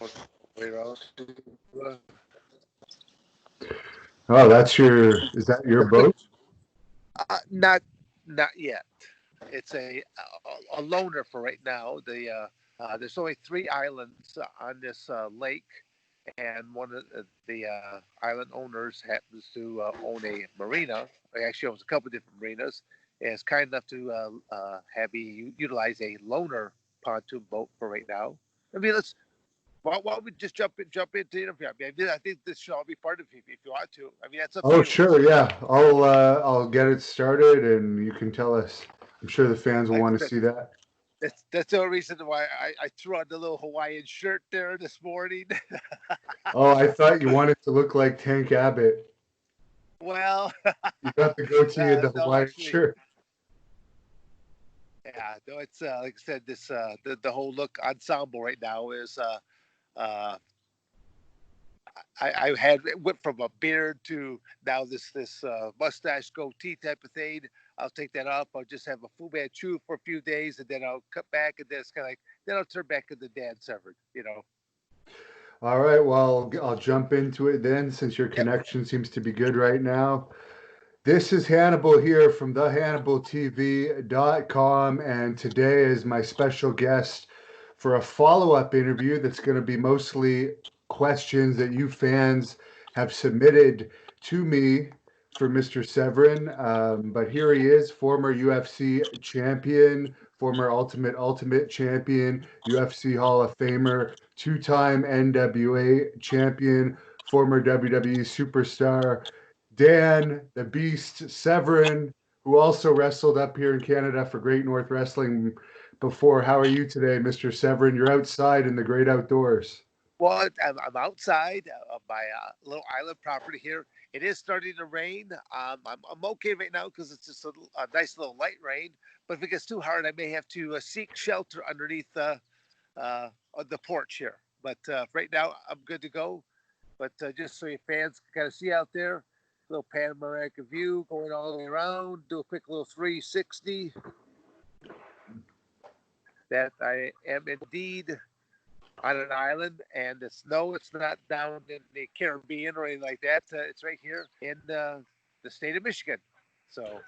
Oh, is that your boat? Not yet. It's a loner for right now. There's only three islands on this lake, and one of the island owners happens to own a marina. He actually owns a couple of different marinas, and is kind enough to have me utilize a loaner pontoon boat for right now. I mean, why don't we just jump into the interview? I think this should all be part of it if you want to. I mean, that's up to Oh, you. sure, yeah. I'll get it started, and you can tell us. I'm sure the fans will Like want to that, see that. that's the only reason why I threw on the little Hawaiian shirt there this morning. Oh, I thought you wanted to look like Tank Abbott. Well, You got the goatee and the no, Hawaiian actually, shirt. yeah, no, it's like I said, this the whole look ensemble right now is uh, I had it went from a beard to now this mustache goatee type of thing. I'll take that off. I'll just have a Fu Manchu for a few days, and then I'll cut back, and then it's kind of like then I'll turn back into Dan Severn. You know. All right, well, I'll jump into it then since your Yep. connection seems to be good right now. This is Hannibal here from thehannibaltv.com, and today is my special guest for a follow-up interview that's going to be mostly questions that you fans have submitted to me for Mr. Severin. But here he is, former UFC champion, former Ultimate champion, UFC Hall of Famer, two-time NWA champion, former WWE superstar, Dan the Beast Severn, who also wrestled up here in Canada for Great North Wrestling before. How are you today, Mr. Severn? You're outside in the great outdoors. Well, I'm outside of my little island property here. It is starting to rain. I'm okay right now because it's just a nice little light rain. But if it gets too hard, I may have to seek shelter underneath on the porch here. But right now, I'm good to go. But just so your fans can kind of see out there, little panoramic view going all the way around. Do a quick little 360. That I am indeed on an island, and it's not down in the Caribbean or anything like that. It's right here in the state of Michigan. So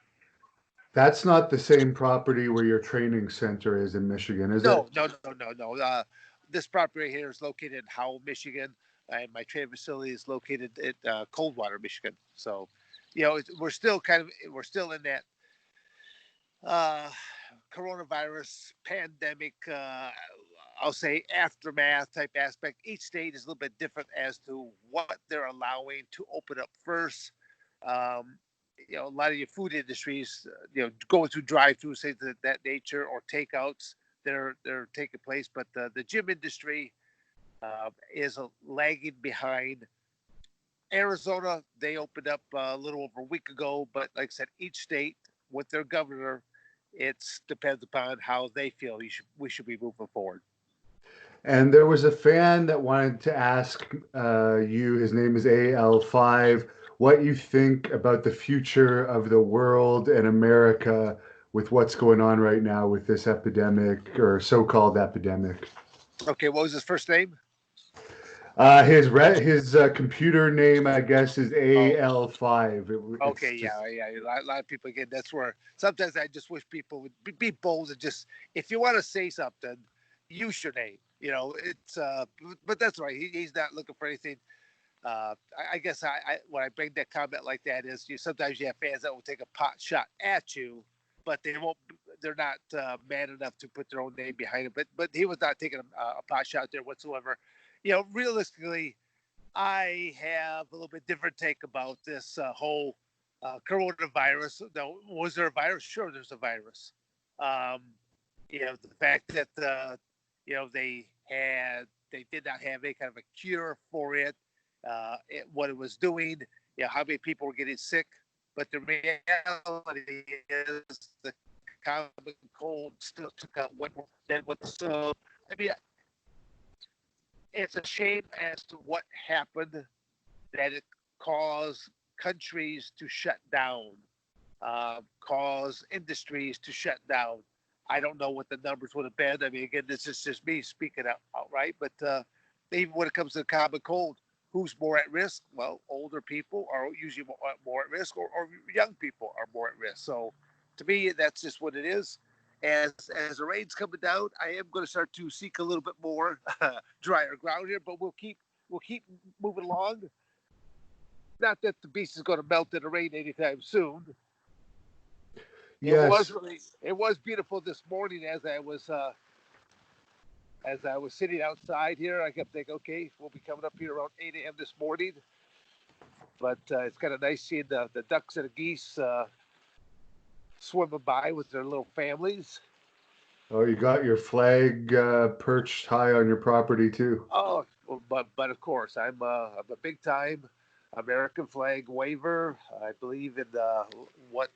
That's not the same property where your training center is in Michigan, is it? no. This property right here is located in Howell, Michigan, and my training facility is located at Coldwater, Michigan. So, we're still in that uh, coronavirus pandemic, I'll say aftermath type aspect. Each state is a little bit different as to what they're allowing to open up first. Um, a lot of your food industries, going through drive-throughs, things of that nature, or takeouts, they're taking place. But the gym industry is lagging behind. Arizona, they opened up a little over a week ago, but like I said, each state with their governor, it depends upon how they feel we should be moving forward. And there was a fan that wanted to ask you, his name is AL5, what you think about the future of the world and America with what's going on right now with this epidemic or so-called epidemic. Okay, what was his first name? His computer name, I guess, is Oh, AL5. It's okay, just yeah. A lot of people again. That's where sometimes I just wish people would be bold and just if you want to say something, use your name. It's but that's right. He's not looking for anything. I guess when I bring that comment like that is sometimes you have fans that will take a pot shot at you, but they won't. They're not man enough to put their own name behind it. But he was not taking a pot shot there whatsoever. Realistically, I have a little bit different take about this whole coronavirus. Now, was there a virus? Sure, there's a virus. Um, the fact that they did not have any kind of a cure for it. What it was doing, how many people were getting sick. But the reality is the common cold still took out way more than what. So, I mean, it's a shame as to what happened that it caused countries to shut down, cause industries to shut down. I don't know what the numbers would have been. I mean, again, this is just me speaking outright, but even when it comes to the common cold, who's more at risk? Well, older people are usually more at risk, or young people are more at risk. So to me, that's just what it is. As the rain's coming down, I am going to start to seek a little bit more drier ground here, but we'll keep moving along. Not that the beast is going to melt in the rain anytime soon. Yes. It was beautiful this morning as I was sitting outside here. I kept thinking, okay, we'll be coming up here around 8 a.m. this morning. But it's kind of nice seeing the ducks and the geese swimming by with their little families. Oh, you got your flag perched high on your property too. Oh, but of course, I'm a big time American flag waver. I believe in what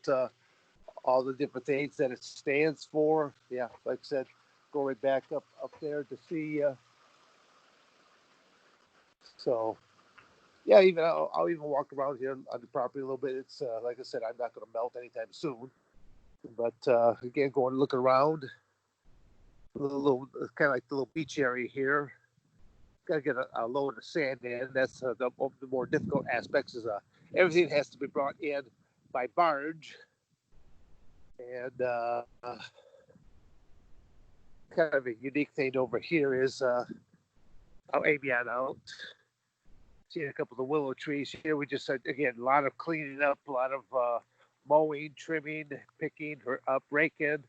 all the different things that it stands for. Yeah, like I said, going back up there to see. So yeah, even I'll even walk around here on the property a little bit. It's like I said, I'm not going to melt anytime soon. But again, going to look around, little kind of like the little beach area here. Got to get a load of sand in. That's the more difficult aspects. Is everything has to be brought in by barge, and kind of a unique thing over here is I'll aim you out. Seeing a couple of the willow trees here. We just had, again, a lot of cleaning up, a lot of mowing, trimming, picking, or up, raking.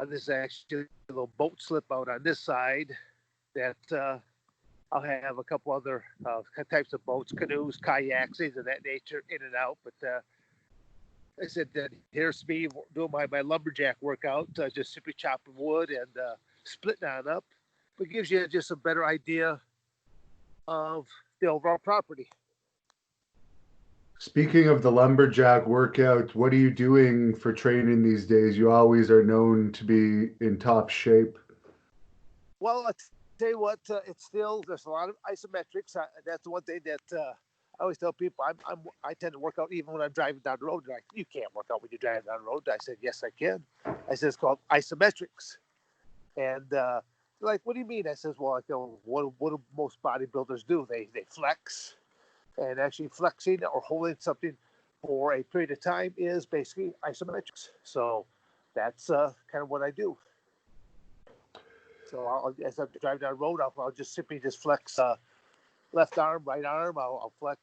This is actually a little boat slip out on this side that I'll have a couple other types of boats, canoes, kayaks, things of that nature, in and out. But I said that here's me doing my lumberjack workout, just simply chopping wood and splitting on up. But it gives you just a better idea of the overall property. Speaking of the lumberjack workout, what are you doing for training these days? You always are known to be in top shape. Well, I tell you what, it's still there's a lot of isometrics. That's the one thing that I always tell people. I tend to work out even when I'm driving down the road. They're like, you can't work out when you're driving down the road. I said, yes, I can. I said, it's called isometrics. And like, what do you mean? I says, well, what do most bodybuilders do? They flex, and actually flexing or holding something for a period of time is basically isometrics. So that's kind of what I do. So as I drive down the road, I'll just simply just flex left arm, right arm. I'll flex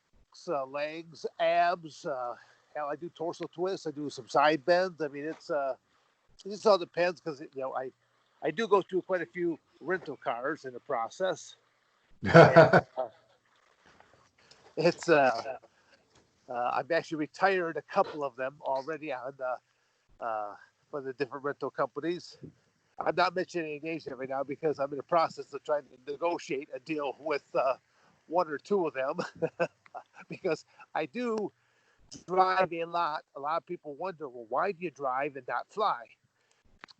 legs, abs. Hell, I do torso twists. I do some side bends. I mean, it just all depends because I do go through quite a few rental cars in the process. And, it's I've actually retired a couple of them already on for the different rental companies. I'm not mentioning any names right now because I'm in the process of trying to negotiate a deal with one or two of them because I do drive a lot. A lot of people wonder, well, why do you drive and not fly?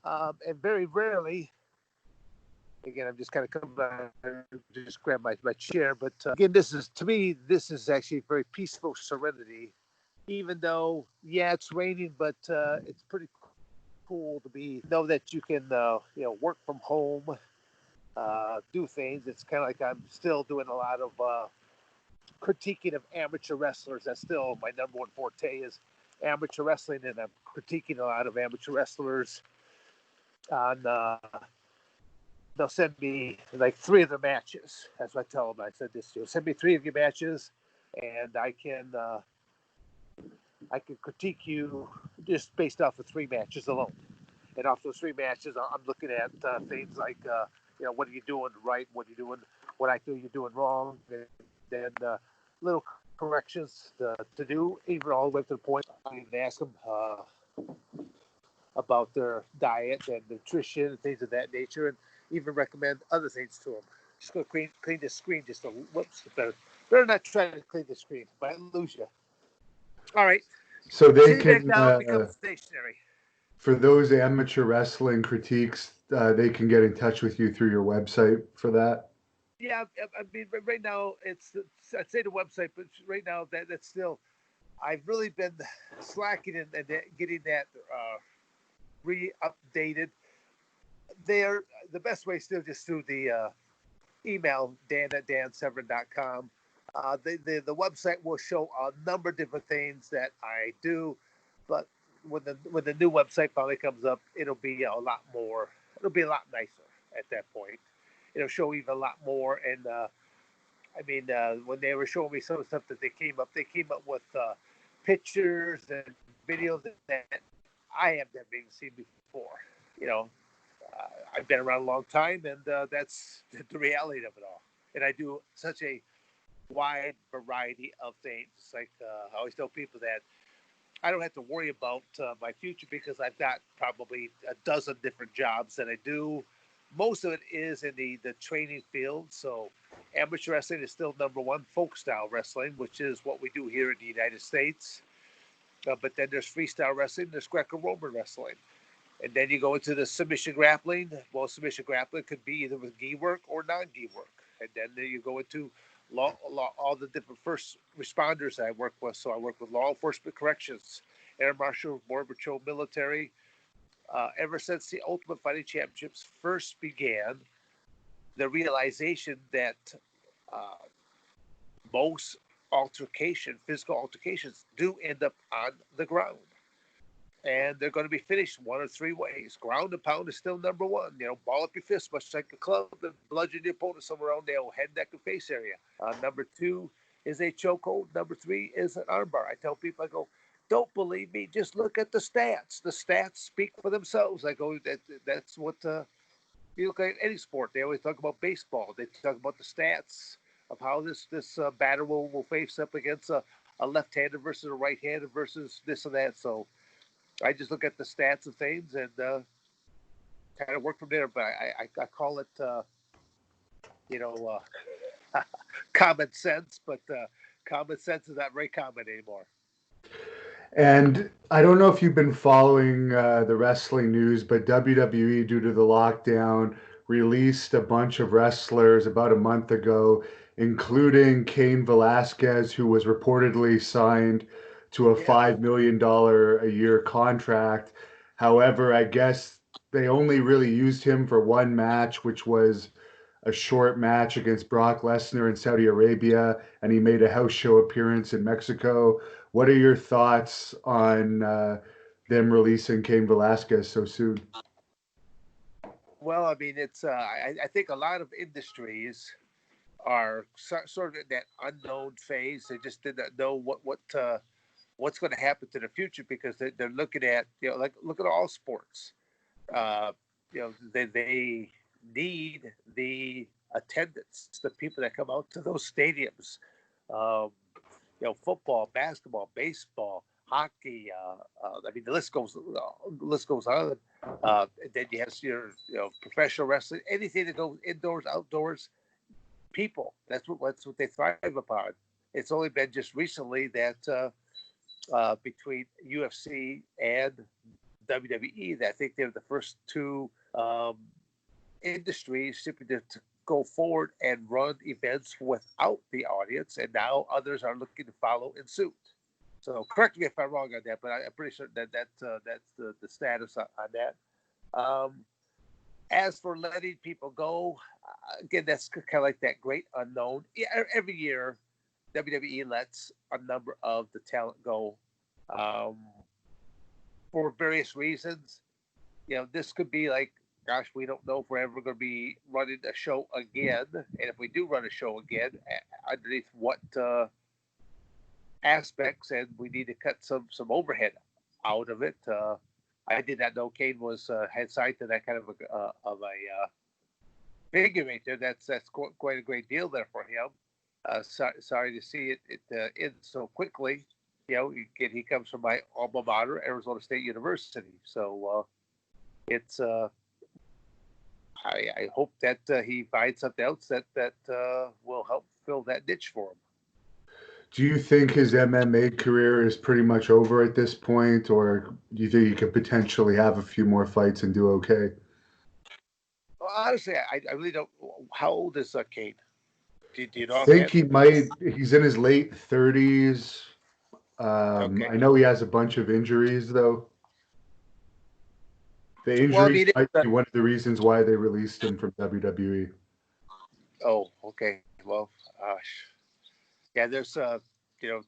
And very rarely, again, I'm just kind of coming back and just grab my chair. But again, to me, this is actually very peaceful serenity. Even though, yeah, it's raining, but it's pretty cool to know that you can work from home, do things. It's kind of like I'm still doing a lot of critiquing of amateur wrestlers. That's still my number one forte is amateur wrestling, and I'm critiquing a lot of amateur wrestlers on they'll send me like 3 of the matches. That's what I tell them. I said this to you. Send me 3 of your matches, and I can critique you just based off of 3 matches alone. And off those 3 matches, I'm looking at things like what are you doing right, what are you doing, what I feel you're doing wrong, and then little corrections to do, even all the way to the point I even ask them about their diet and nutrition and things of that nature, and even recommend other things to them. Just go clean the screen. Just a whoops. Better not try to clean the screen. Might lose you. All right. So they Sit back can, down. Become stationary. for those amateur wrestling critiques, they can get in touch with you through your website for that. Yeah, I mean, right now I'd say the website, but right now that's still. I've really been slacking in getting that re-updated. The best way still just through the email dan@dansevern.com. The website will show a number of different things that I do, but when the new website finally comes up, it'll be a lot more. It'll be a lot nicer at that point. It'll show even a lot more. And I mean, when they were showing me some of the stuff that they came up with pictures and videos that I have never even seen before. You know, I've been around a long time, and that's the reality of it all. And I do such a wide variety of things. It's like I always tell people that I don't have to worry about my future because I've got probably a dozen different jobs that I do. Most of it is in the training field. So amateur wrestling is still number one, folk style wrestling, which is what we do here in the United States. But then there's freestyle wrestling, there's Greco-Roman wrestling. And then you go into the submission grappling. Well, submission grappling could be either with gi work or non-gi work. And then you go into all the different first responders I work with. So I work with law enforcement, corrections, air marshal, border patrol, military. Ever since the Ultimate Fighting Championships first began, the realization that uh, most physical altercations, do end up on the ground. And they're going to be finished one of three ways. Ground and pound is still number one. You know, ball up your fist, much like a club, and bludgeon your opponent somewhere around their head, neck, and face area. Number two is a chokehold. Number three is an armbar. I tell people, I go, don't believe me, just look at the stats. The stats speak for themselves. I go, that's what you look at any sport. They always talk about baseball. They talk about the stats of how this batter will face up against a left-hander versus a right-hander versus this and that. So I just look at the stats of things and kind of work from there. But I call it, you know, common sense. But common sense is not very common anymore. And I don't know if you've been following the wrestling news, but WWE, due to the lockdown, released a bunch of wrestlers about a month ago, including Cain Velasquez, who was reportedly signed to a Yeah. $5 million a year contract. However, I guess they only really used him for one match, which was a short match against Brock Lesnar in Saudi Arabia, and he made a house show appearance in Mexico. What are your thoughts on them releasing Cain Velasquez so soon? Well, I mean, it's I think a lot of industries are sort of in that unknown phase. They just did not know what's going to happen to the future because they're looking at, you know, like look at all sports. Uh, you know, they need the attendance, the people that come out to those stadiums. Um, you know, football, basketball, baseball, hockey. I mean, the list goes on. Then you have your, you know, professional wrestling, anything that goes indoors, outdoors. People. That's what they thrive upon. It's only been just recently that between UFC and WWE, that I think they're the first two industries simply to go forward and run events without the audience, and now others are looking to follow in suit. So correct me if I'm wrong on that, but I'm pretty sure that's the status on that. Um, as for letting people go, again, that's kind of like that great unknown. Yeah, every year, WWE lets a number of the talent go um, for various reasons. You know, this could be like, gosh, we don't know if we're ever going to be running a show again, and if we do run a show again, underneath what aspects, and we need to cut some overhead out of it. I did not know Kane was had signed to that kind of a figure eight there. That's quite a great deal there for him. Sorry to see it end so quickly. You know, again, he comes from my alma mater, Arizona State University. So it's I hope that he finds something else that will help fill that niche for him. Do you think his MMA career is pretty much over at this point, or do you think he could potentially have a few more fights and do okay? Well, honestly, I really don't. How old is Kate? Do you I know think offhand? he might, he's in his late 30s. Okay. I know he has a bunch of injuries, though. The Well, I injuries mean, might be one of the reasons why they released him from WWE. Oh, okay. Well, yeah. There's you know,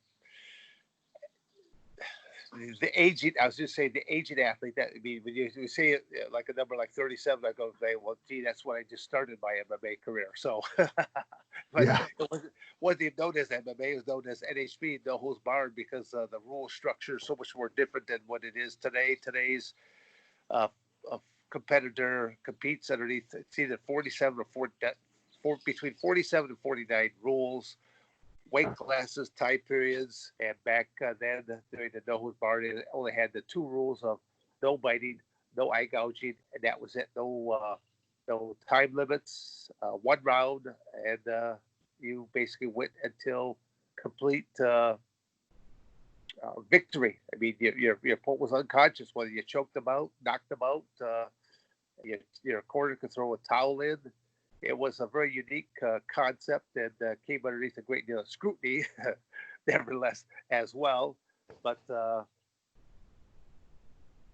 the aging. I was just saying the aging athlete. That I mean, when you say it like a number like 37, I go, "Hey, well, gee, that's when I just started my MMA career." So, but Yeah. wasn't even known as MMA. It was known as NHB, no holds barred, because the rule structure is so much more different than what it is today. Today's uh, a competitor competes underneath, it's either 47 or 40, between 47 and 49 rules, weight classes, time periods, and back then during the no holds barred, it only had the two rules of no biting, no eye gouging, and that was it. No time limits, one round, and you basically went until complete victory. I mean, your opponent was unconscious, whether you choked them out, knocked them out, your corner could throw a towel in. It was a very unique concept, and came underneath a great deal of scrutiny, nevertheless, as well. But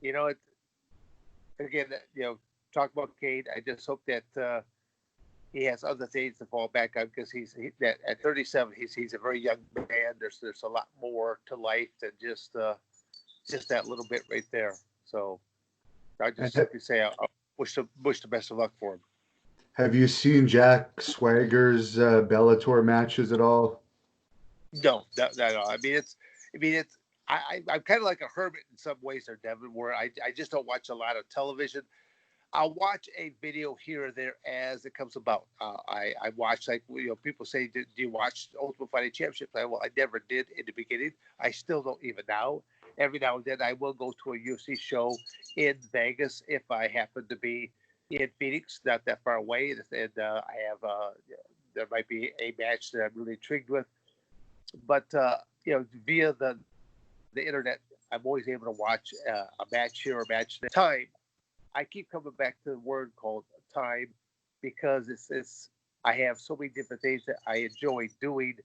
you know, it again, talk about Cade. I just hope that he has other things to fall back on, because that at 37, he's a very young man. There's a lot more to life than just that little bit right there. So I And just simply say I wish the best of luck for him. have you seen Jack Swagger's Bellator matches at all? No. I mean, it's. I'm kind of like a hermit in some ways, there, Devin, where I just don't watch a lot of television. I'll watch a video here or there as it comes about. I watch, like, people say, do you watch Ultimate Fighting Championship? Well, I never did in the beginning. I still don't even now. Every now and then I will go to a UFC show in Vegas if I happen to be in Phoenix, not that far away, and I have there might be a match that I'm really intrigued with. But via the internet, I'm always able to watch a match here or a match there. Time. I keep coming back to the word called time, because it's I have so many different things that I enjoy doing.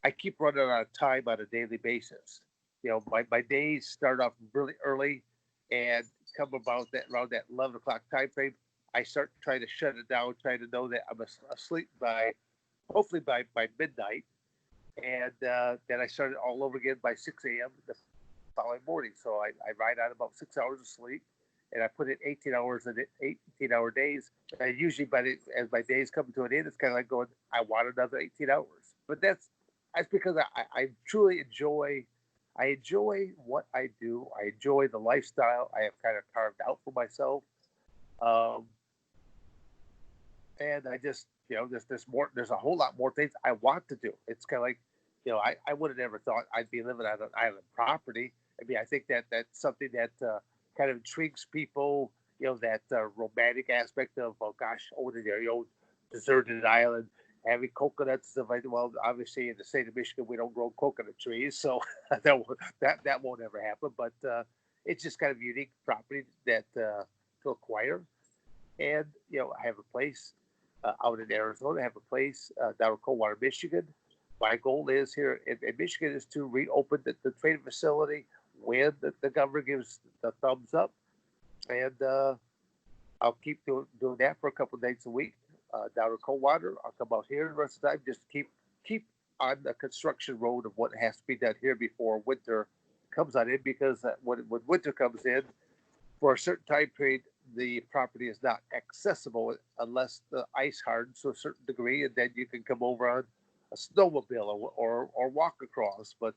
I keep running out of time on a daily basis. My days start off really early, and come about that around that 11 o'clock time frame. I start trying to shut it down, trying to know that I'm asleep by hopefully by midnight, and then I started all over again by 6 a.m. the following morning. So I ride on about 6 hours of sleep, and I put in 18 hours in it, 18-hour days. And usually, as my days come to an end, it's kind of like going, I want another 18 hours. But that's because I truly enjoy. I enjoy what I do. I enjoy the lifestyle I have kind of carved out for myself. Um, and I just, there's a whole lot more things I want to do. It's kind of like, I would have never thought I'd be living on an island property. I mean, I think that that's something that kind of intrigues people. That romantic aspect of, oh gosh, owning your own deserted island, having coconuts and stuff like that. Well, obviously in the state of Michigan we don't grow coconut trees, so that won't ever happen. But it's just kind of unique property that to acquire. And I have a place out in Arizona. I have a place down in Coldwater, Michigan. My goal is here in Michigan is to reopen the training facility when the governor gives the thumbs up, and I'll keep doing that for a couple of days a week down in Coldwater. I'll come out here the rest of the time, just keep on the construction road of what has to be done here before winter comes on in, because when winter comes in, for a certain time period, the property is not accessible unless the ice hardens to a certain degree, and then you can come over on a snowmobile or walk across. But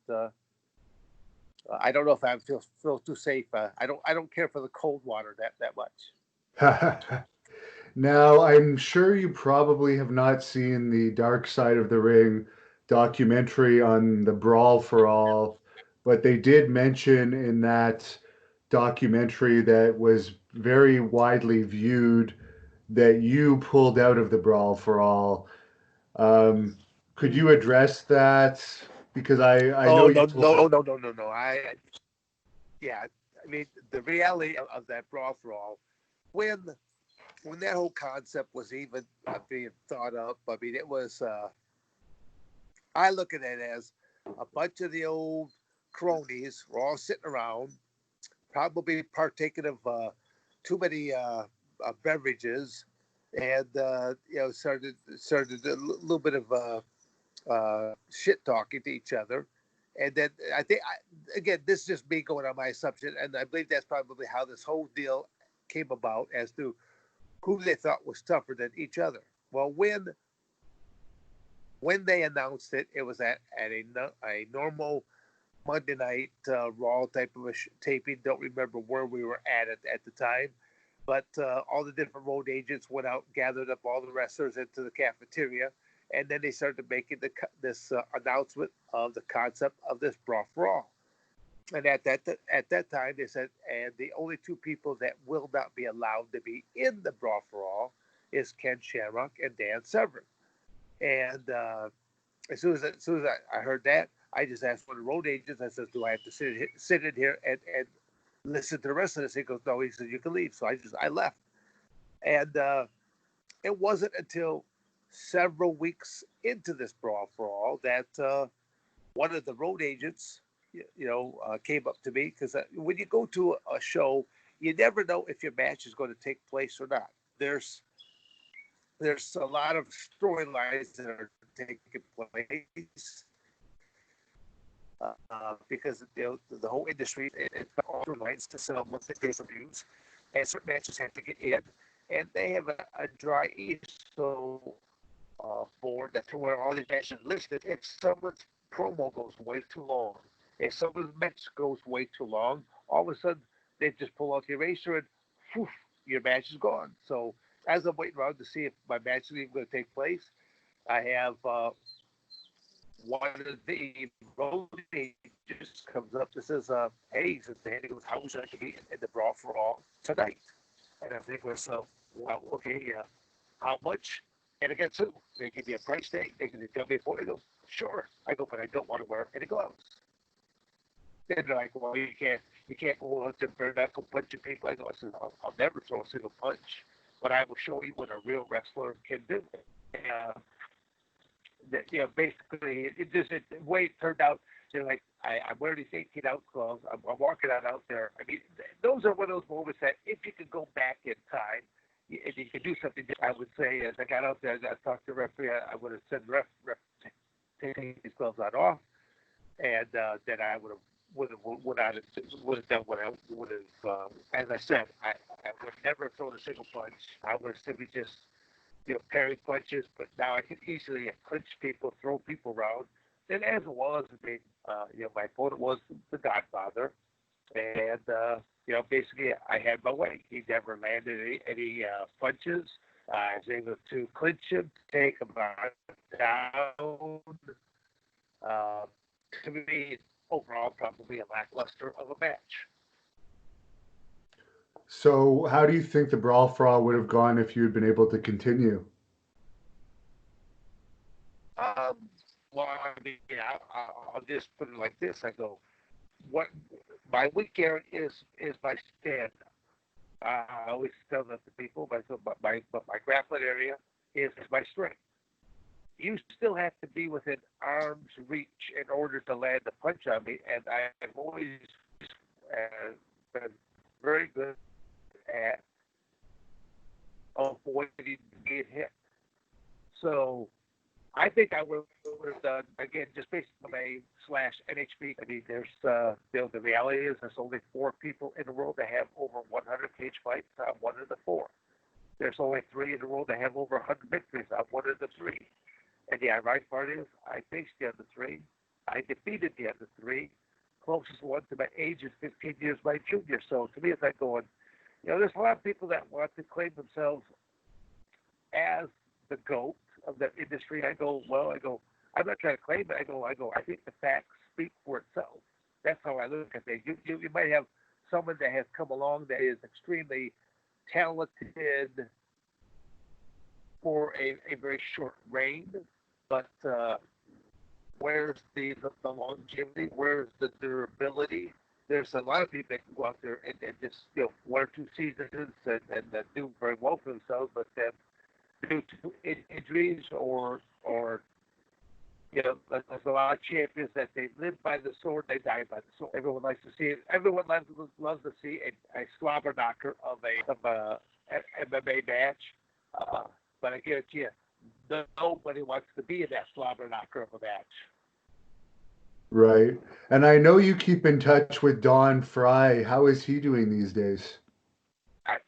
I don't know if I feel too safe. I don't care for the cold water that much. Now, I'm sure you probably have not seen the Dark Side of the Ring documentary on the Brawl for All, but they did mention in that documentary that was very widely viewed that you pulled out of the Brawl for All. Um, could you address that? Because I know Oh you no pulled no out. no no no no! Yeah, I mean the reality of that brawl for all, when when that whole concept was even being thought up. I mean, it was. I look at it as a bunch of the old cronies were all sitting around, probably partaking of too many beverages, and started a little bit of shit talking to each other. And then I think, again, this is just me going on my assumption, and I believe that's probably how this whole deal came about as to who they thought was tougher than each other. Well, when they announced it, it was at a normal Monday night Raw type of a taping. Don't remember where we were at the time, but all the different road agents went out, gathered up all the wrestlers into the cafeteria, and then they started making this announcement of the concept of this Brawl for All. And at that time, they said, and the only two people that will not be allowed to be in the Brawl for All is Ken Shamrock and Dan Severn. And as soon as I heard that, I just asked one of the road agents. I said, "Do I have to sit in here and listen to the rest of this?" He goes, "No." He said, "You can leave." So I left, and it wasn't until several weeks into this Brawl for All that one of the road agents, came up to me, because when you go to a show, you never know if your match is going to take place or not. There's there's a lot of storylines that are taking place because the whole industry it's storylines to sell monthly pay-per-views, and certain matches have to get in, and they have a dry ISO board that's where all these matches listed. If someone's promo goes way too long, if someone's match goes way too long, all of a sudden they just pull out the eraser and poof, your match is gone. So as I'm waiting around to see if my match is even going to take place, I have one of the road agents comes up and says, "Hey," he says, "Danny goes, how would you like to be in the Brawl for All tonight?" And I'm thinking to myself, "Well, okay, how much?" And again, too, they give me a price tag. They can tell me before. They go, "Sure." I go, "But I don't want to wear any gloves." And they're like, "Well, you can't go out to bare knuckle punching people." I go, "I said, I'll never throw a single punch, but I will show you what a real wrestler can do." Uh, basically, the way it turned out, they're like, I'm wearing these 18 ounce gloves. I'm walking out there. I mean, those are one of those moments that if you could go back in time and you could do something, I would say, as I got out there, I talked to the referee, I would have said, ref, take these gloves off, and then I would have done what I would have. As I said, I would never thrown a single punch. I would have simply just parry punches, but now I can easily clinch people, throw people around. And as it was, I mean, my opponent was the Godfather, and basically I had my way. He never landed any punches. I was able to clinch him, take him down. Uh, to me, overall, probably a lackluster of a match. So, how do you think the Brawl for All would have gone if you had been able to continue? Um, well, I mean, I'll just put it like this. I go, what my weekend is my stand. I always tell that to people, but my grappling area is my strength. You still have to be within arm's reach in order to land a punch on me, and I've always been very good at avoiding being hit. So I think I would have done again just based on my slash NHP. I mean, the reality is there's only four people in the world that have over 100 cage fights. I'm one of the four. There's only three in the world that have over 100 victories. I'm one of the three. And the ironic part is I faced the other three. I defeated the other three. Closest one to my age is 15 years my junior. So to me, it's like going, there's a lot of people that want to claim themselves as the GOAT of the industry. I'm not trying to claim it. I think the facts speak for itself. That's how I look at things. You might have someone that has come along that is extremely talented for a very short reign, but where's the longevity? Where's the durability? There's a lot of people that can go out there and just one or two seasons and do very well for themselves, but then due to injuries or there's a lot of champions that they live by the sword, they die by the sword. Everyone likes to see it. Everyone loves to see a slobber knocker of a MMA match. Uh, but I guarantee you, nobody wants to be in that slobber knocker of a match. Right. And I know you keep in touch with Don Fry. How is he doing these days?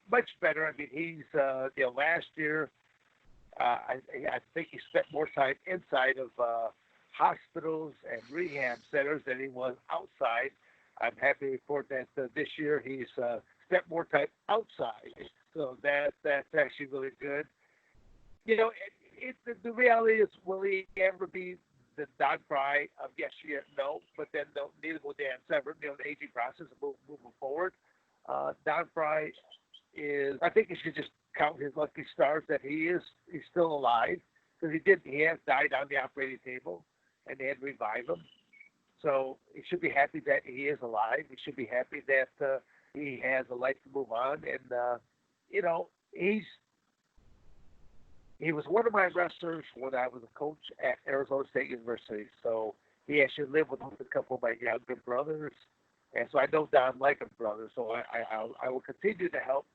Much better. I mean, he's last year I think he spent more time inside of hospitals and rehab centers than he was outside. I'm happy to report that this year he's spent more time outside, so that's actually really good. You know, the reality is, will he ever be the Don Fry of yesteryear? No, but then no, neither will Dan Severn. The aging process of moving forward. Don Fry is, I think you should just count his lucky stars that he's still alive, because he has died on the operating table, and they had to revive him. So he should be happy that he is alive. He should be happy that he has a life to move on, and you know he was one of my wrestlers when I was a coach at Arizona State University. So he actually lived with a couple of my younger brothers, and so I know Don like a brother. So I will continue to help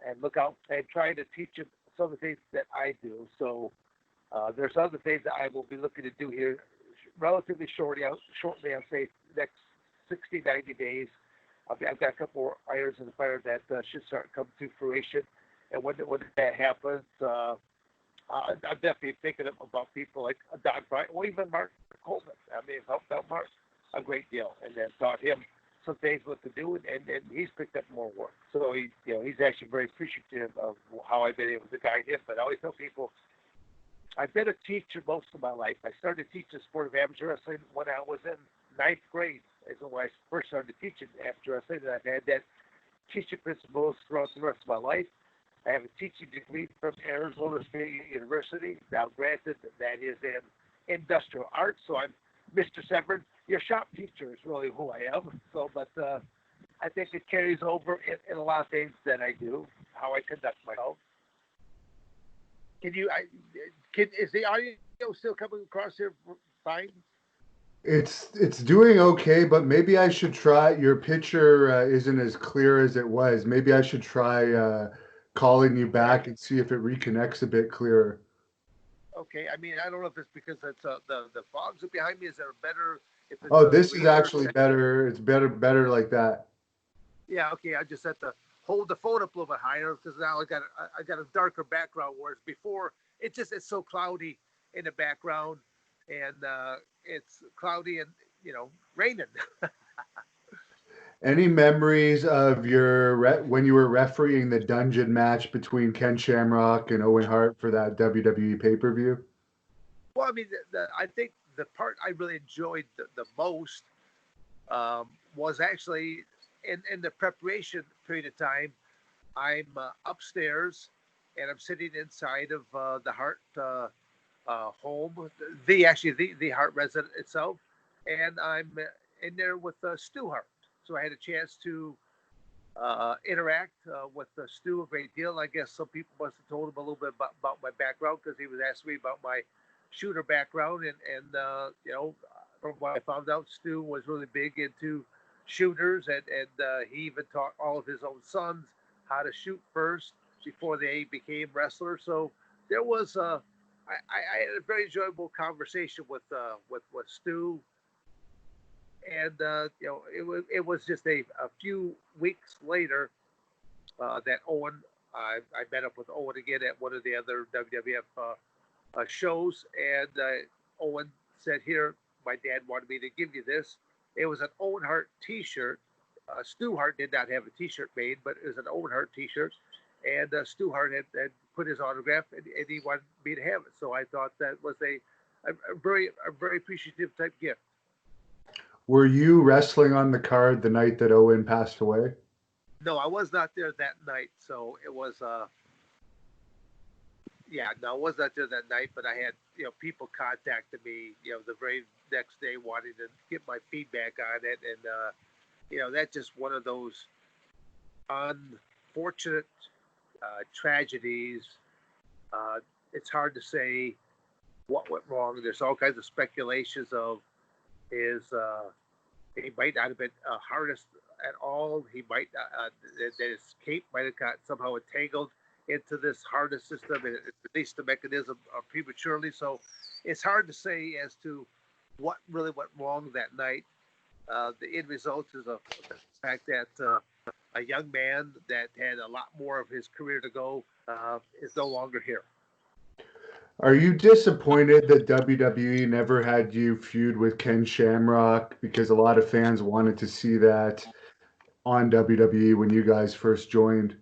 and look out and try to teach him some of the things that I do. So there's other things that I will be looking to do here relatively shortly. I'll say next 60, 90 days. I've got a couple more irons in the fire that should start coming to fruition. And when that happens, I'm definitely thinking about people like Don Bryant or even Mark Coleman. I mean, I've helped out Mark a great deal, and then taught him some things what to do, and he's picked up more work. So he's actually very appreciative of how I've been able to guide him. But I always tell people, I've been a teacher most of my life. I started teaching sport of amateur wrestling when I was in ninth grade. Is when I first started teaching amateur wrestling, and I've had that teaching principles throughout the rest of my life. I have a teaching degree from Arizona State University. Now, granted, that is in industrial arts, so I'm Mr. Severn. Your shop teacher is really who I am. So, but I think it carries over in a lot of things that I do, how I conduct myself. Can you? Is the audio still coming across here fine? It's doing okay, but maybe I should try. Your picture isn't as clear as it was. Maybe I should try calling you Yeah. back and see if it reconnects a bit clearer. Okay. I mean, I don't know if it's because it's the fogs are behind me. Is there a better? If it's Oh, a this is greater actually better. It's better like that. Yeah, okay. I just have to hold the phone up a little bit higher because now I got a darker background. Whereas before, it's so cloudy in the background, and it's cloudy and raining. Any memories of when you were refereeing the dungeon match between Ken Shamrock and Owen Hart for that WWE pay-per-view? Well, I mean, I think the part I really enjoyed the most was actually in the preparation period of time. I'm upstairs, and I'm sitting inside of the Hart home, the Hart resident itself, and I'm in there with Stu Hart. So I had a chance to interact with Stu a great deal. I guess some people must have told him a little bit about my background because he was asking me about my shooter background, and from what I found out, Stu was really big into shooters, and he even taught all of his own sons how to shoot first before they became wrestlers. So there was I had a very enjoyable conversation with Stu, and it was just a few weeks later that Owen I met up with Owen again at one of the other WWF shows, and Owen said, "Here, my dad wanted me to give you this." It was an Owen Hart T-shirt. Stu Hart did not have a T-shirt made, but it was an Owen Hart T-shirt, and Stu Hart had put his autograph, and he wanted me to have it. So I thought that was a very appreciative type gift. Were you wrestling on the card the night that Owen passed away? No, I was not there that night, so it was yeah, no, I was not there that night, but I had people contacted me the very next day wanting to get my feedback on it, and that's just one of those unfortunate tragedies. Uh, it's hard to say what went wrong. There's all kinds of speculations of his he might not have been harnessed at all. He might that his cape might have got somehow entangled into this harness system, and it released the mechanism prematurely. So it's hard to say as to what really went wrong that night. The end result is the fact that a young man that had a lot more of his career to go is no longer here. Are you disappointed that WWE never had you feud with Ken Shamrock? Because a lot of fans wanted to see that on WWE when you guys first joined.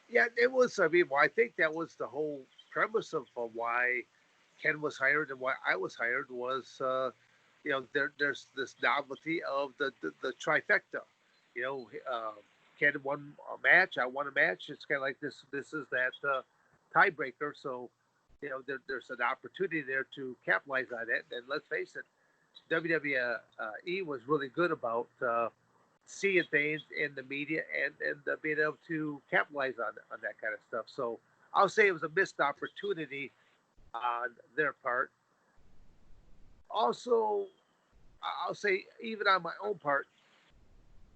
Yeah, it was. I mean, well, I think that was the whole premise of why Ken was hired and why I was hired was, there's this novelty of the trifecta. You know, Ken won a match, I won a match. It's kind of like this. This is that tiebreaker. So, there's an opportunity there to capitalize on it. And let's face it, WWE was really good about seeing things in the media and being able to capitalize on that kind of stuff. So I'll say it was a missed opportunity on their part. Also, I'll say even on my own part,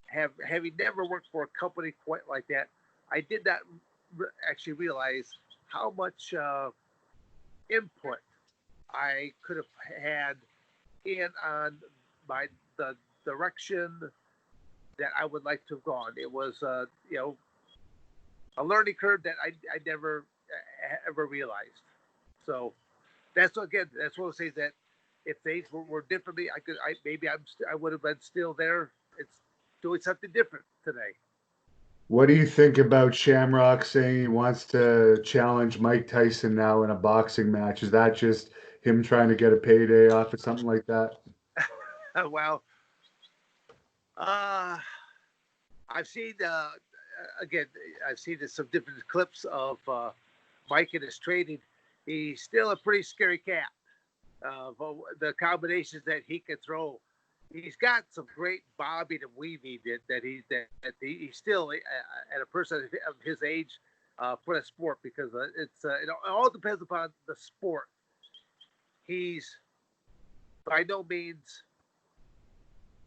having never worked for a company quite like that, I did not actually realize how much input I could have had in on my the direction that I would like to have gone. It was, a learning curve that I never ever realized. So that's what I say that if things were differently, maybe I would have been still there. It's doing something different today. What do you think about Shamrock saying he wants to challenge Mike Tyson now in a boxing match? Is that just him trying to get a payday off of something like that? Well, uh, I've seen again. I've seen some different clips of Mike in his training. He's still a pretty scary cat. The combinations that he can throw. He's got some great bobbing and weaving he's still at a person of his age for the sport because it all depends upon the sport. He's by no means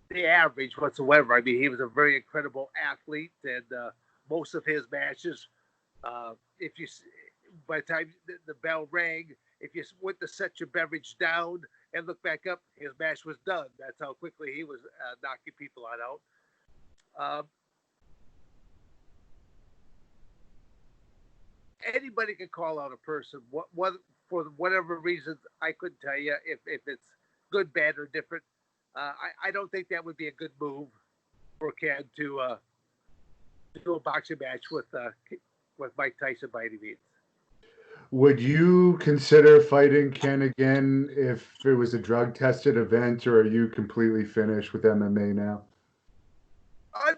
the average whatsoever. I mean, he was a very incredible athlete, and most of his matches, if you by the time the bell rang, if you went to set your beverage down and look back up, his match was done. That's how quickly he was knocking people out. Um, Anybody can call out a person. What for whatever reasons I couldn't tell you if it's good, bad, or different. I don't think that would be a good move for Ken to do a boxing match with Mike Tyson by any means. Would you consider fighting Ken again if it was a drug tested event, or are you completely finished with MMA now?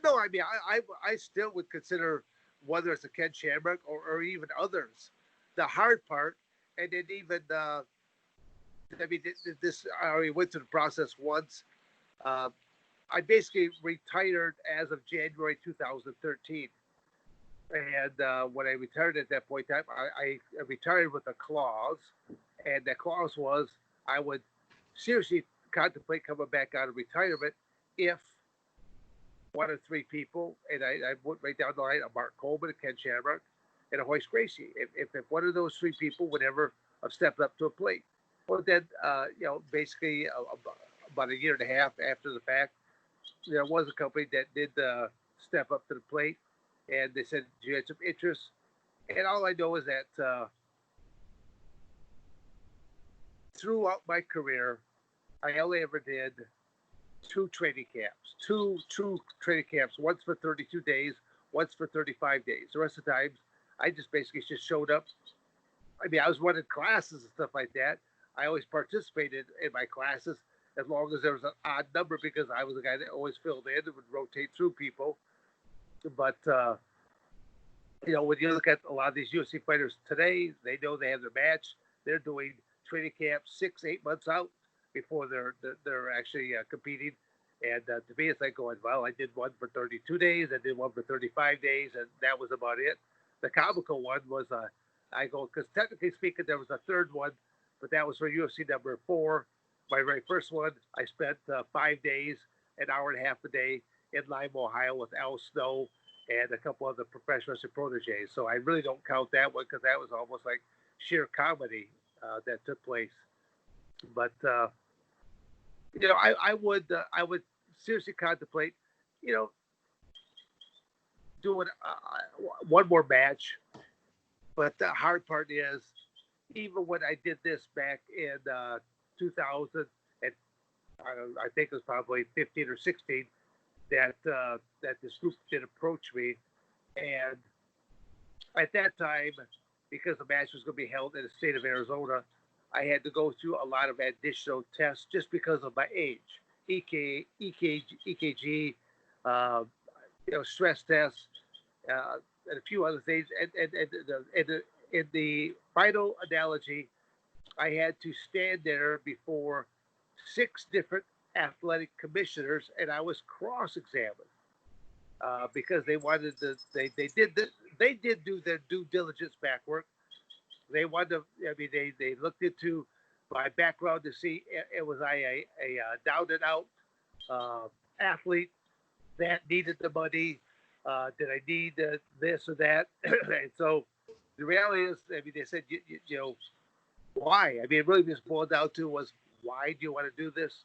No, I mean I still would consider whether it's a Ken Shamrock or even others. The hard part, and then even I mean this I already went through the process once. Uh, I basically retired as of January 2013. And when I retired at that point in time, I retired with a clause, and that clause was I would seriously contemplate coming back out of retirement if one of three people, and I went right down the line of Mark Coleman, Ken Shamrock, and a Hoist Gracie. If one of those three people would ever have stepped up to a plate, well then basically about a year and a half after the fact, there was a company that did step up to the plate, and they said you had some interest. And all I know is that throughout my career, I only ever did two training camps, two true training camps, once for 32 days, once for 35 days. The rest of the times, I just basically just showed up. I mean, I was running classes and stuff like that. I always participated in my classes as long as there was an odd number because I was the guy that always filled in and would rotate through people. But when you look at a lot of these UFC fighters today, they know they have their match. They're doing training camp 6, 8 months out before they're actually competing. And to me, it's like going, well, I did one for 32 days, I did one for 35 days, and that was about it. The comical one was, I go, because technically speaking, there was a third one, but that was for UFC number 4. My very first one, I spent 5 days, an hour and a half a day in Lima, Ohio with Al Snow and a couple other professional wrestling proteges. So I really don't count that one because that was almost like sheer comedy that took place. But I would seriously contemplate, you know, doing one more match. But the hard part is, even when I did this back in 2000, and I think it was probably 15 or 16, that this group did approach me, and at that time, because the match was going to be held in the state of Arizona, I had to go through a lot of additional tests just because of my age, EKG, uh, stress tests, and a few other things. In the final analogy, I had to stand there before six different athletic commissioners, and I was cross-examined because they wanted to. They did do their due diligence back work. They wanted to. I mean, they looked into my background to see was I a down and out uh, athlete that needed the money. Did I need this or that? And so the reality is, I mean, they said, why? I mean, it really just boiled down to was, why do you want to do this?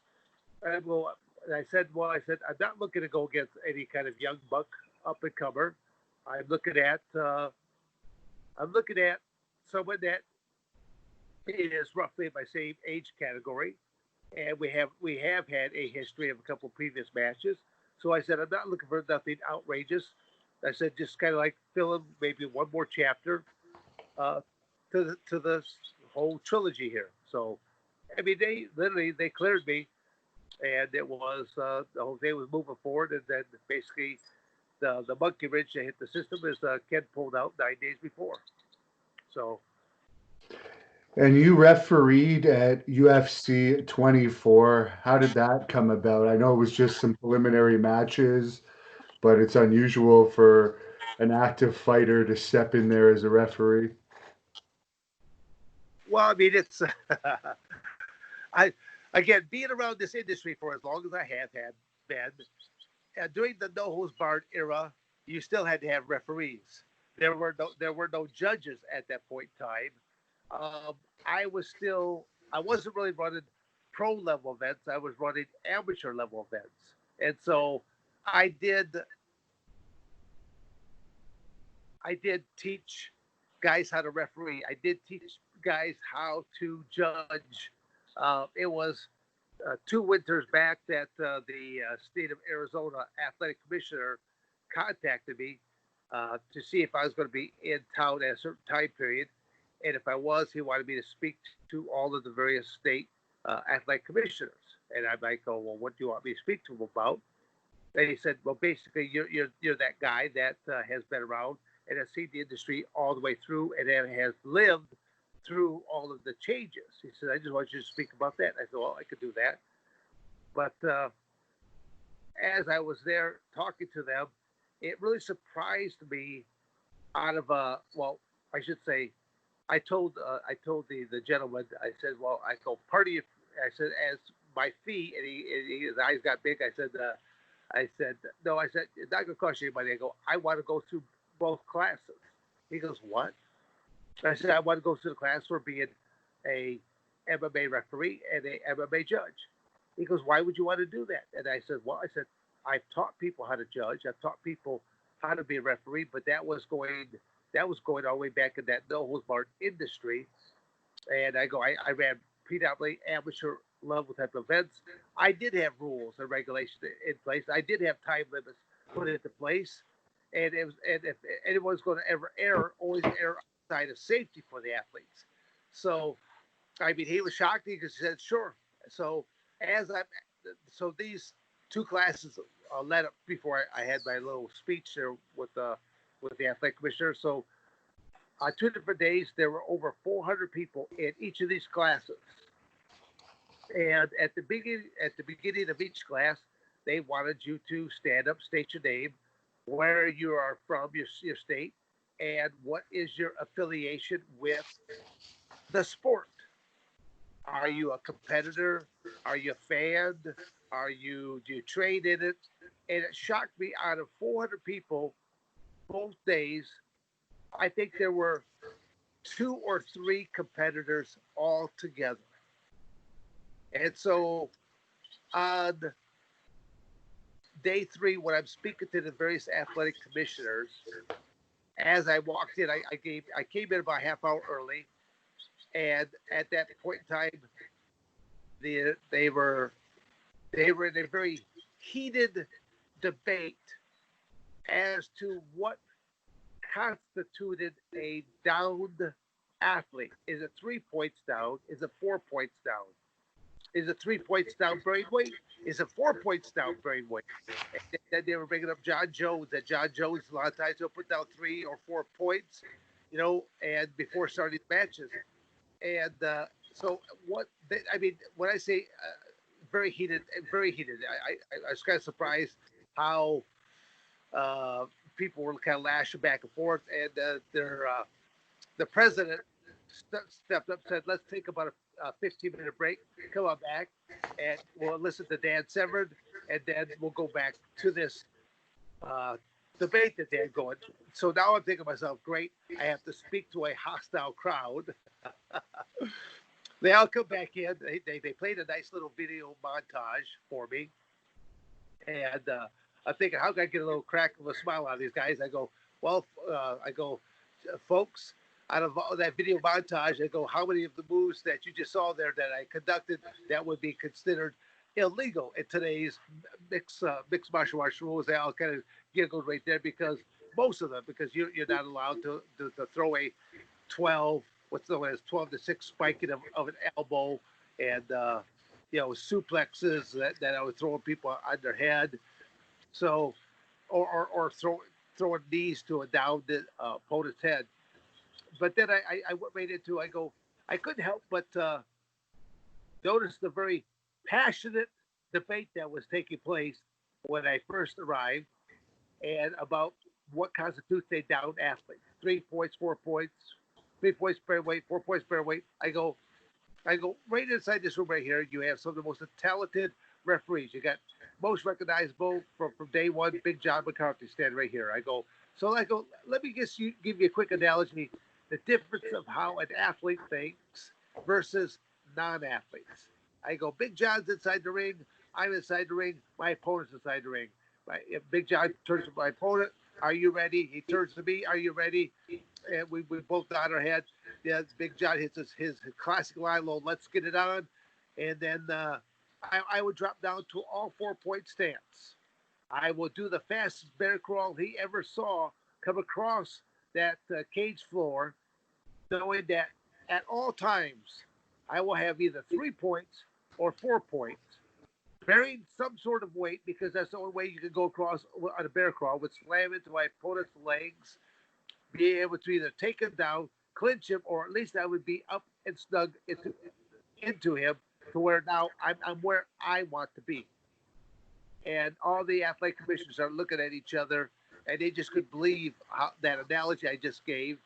And well, I said, I'm not looking to go against any kind of young buck up and comer. I'm looking at, uh, I'm looking at someone that is roughly in my same age category, and we have had a history of a couple of previous matches. So I said, I'm not looking for nothing outrageous. I said, just kind of like fill in maybe one more chapter uh, to the whole trilogy here. So, I mean, they cleared me, and it was the whole thing was moving forward, and then basically the monkey wrench that hit the system is Ken pulled out 9 days before. So, And you refereed at UFC 24. How did that come about? I know it was just some preliminary matches, but it's unusual for an active fighter to step in there as a referee. well, I mean, it's I again being around this industry for as long as I have had been during the no holds barred era, you still had to have referees. There were no judges at that point in time. Um, I wasn't really running pro level events. I was running amateur level events, and so I did I did teach guys how to referee. I did teach guys how to judge. It was 2 winters back that the state of Arizona athletic commissioner contacted me to see if I was going to be in town at a certain time period. And if I was, he wanted me to speak to all of the various state athletic commissioners. And I might go, well, what do you want me to speak to them about? And he said, well, basically, you're that guy that has been around and has seen the industry all the way through and then has lived through all of the changes. He said, I just want you to speak about that. I said, well, I could do that. But as I was there talking to them, it really surprised me out of well, I should say, I told the gentleman, I said, well, I go party. I said, as my fee, and his eyes got big. I said, no, I said, it's not going to cost you any money. I go, I want to go through both classes. He goes, what? I said, I want to go through the class for being a MMA referee and a MMA judge. He goes, why would you want to do that? And I said, well, I said, I've taught people how to judge. I've taught people how to be a referee, but that was going all the way back in that no holds barred industry. And I ran predominantly amateur level type events. I did have rules and regulations in place. I did have time limits put into place, and it was and if anyone's going to ever err, always err outside of safety for the athletes. So I mean, he was shocked because he said, "Sure." So as I so these two classes led up before I had my little speech there with the athletic commissioner. So 2 different days, there were over 400 people in each of these classes. And at the beginning of each class, they wanted you to stand up, state your name, where you are from, your state, and what is your affiliation with the sport. Are you a competitor? Are you a fan? Do you trade in it? And it shocked me, out of 400 people, both days, I think there were two or three competitors all together. And so on day three, when I'm speaking to the various athletic commissioners, as I walked in, I came in about a half hour early, and at that point in time, they were in a very heated debate as to what constituted a downed athlete. Is it 3 points down? Is it 4 points down? Is it 3 points down brainweight? Is it 4 points down brainweight? And then they were bringing up John Jones. That John Jones a lot of times he'll put down 3 or 4 points, and before starting matches. And so I mean, when I say very heated, very heated, I was kind of surprised how uh, people were kind of lashing back and forth, and the president stepped up and said, "Let's take about a 15-minute break. Come on back, and we'll listen to Dan Severn, and then we'll go back to this uh, debate that they're going." So now I'm thinking to myself, great, I have to speak to a hostile crowd. They all come back in. They played a nice little video montage for me, and I'm thinking, how can I get a little crack of a smile out of these guys? I go, well, folks, out of all that video montage, I go, how many of the moves that you just saw there that I conducted that would be considered illegal in today's mixed martial arts rules? They all kind of giggled right there because most of them, because you're not allowed to throw a 12, what's known as 12-6 spiking of an elbow, and suplexes that I was throwing people on their head. So, or throwing knees to a downed opponent's head. But then I went right into, I couldn't help but notice the very passionate debate that was taking place when I first arrived, and about what constitutes a down athlete. 3 points, 4 points, 3 points per weight, 4 points per weight. I go right inside this room right here. You have some of the most talented referees. You got most recognizable from day one, Big John McCarthy standing right here. Let me just give you a quick analogy. The difference of how an athlete thinks versus non-athletes. I go, Big John's inside the ring. I'm inside the ring. My opponent's inside the ring. Right? If Big John turns to my opponent, are you ready? He turns to me, are you ready? And we both nod our head. Yeah, Big John hits his classic line low, let's get it on. And then I would drop down to all 4 point stance. I will do the fastest bear crawl he ever saw come across that cage floor, knowing that at all times I will have either 3 points or 4 points, bearing some sort of weight because that's the only way you can go across on a bear crawl, would slam into my opponent's legs, be able to either take him down, clinch him, or at least I would be up and snug into him to where now I'm where I want to be. And all the athletic commissioners are looking at each other, and they just couldn't believe that analogy I just gave.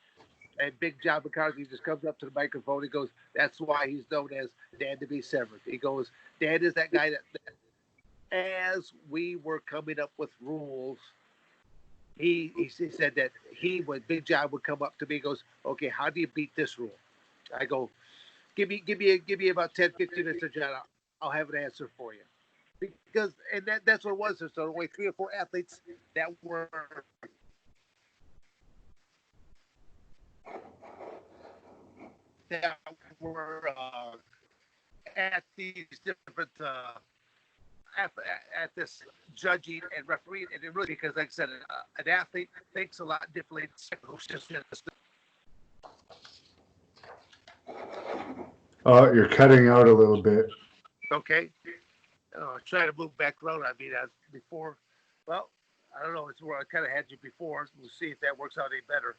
And Big John McCarthy just comes up to the microphone. He goes, "That's why he's known as Dan to be Severn." He goes, "Dan is that guy that as we were coming up with rules, he said that when Big John would come up to me, he goes, okay, how do you beat this rule?" I go, give me about 10, 15 minutes, John. I'll have an answer for you. Because and that's what it was. There's only 3 or 4 athletes that were at these different at this judging and refereeing, and it really, because like I said, an athlete thinks a lot differently. Oh, you're cutting out a little bit. Okay, try to move back around. I mean, as before, well, I don't know. It's where I kind of had you before. We'll see if that works out any better.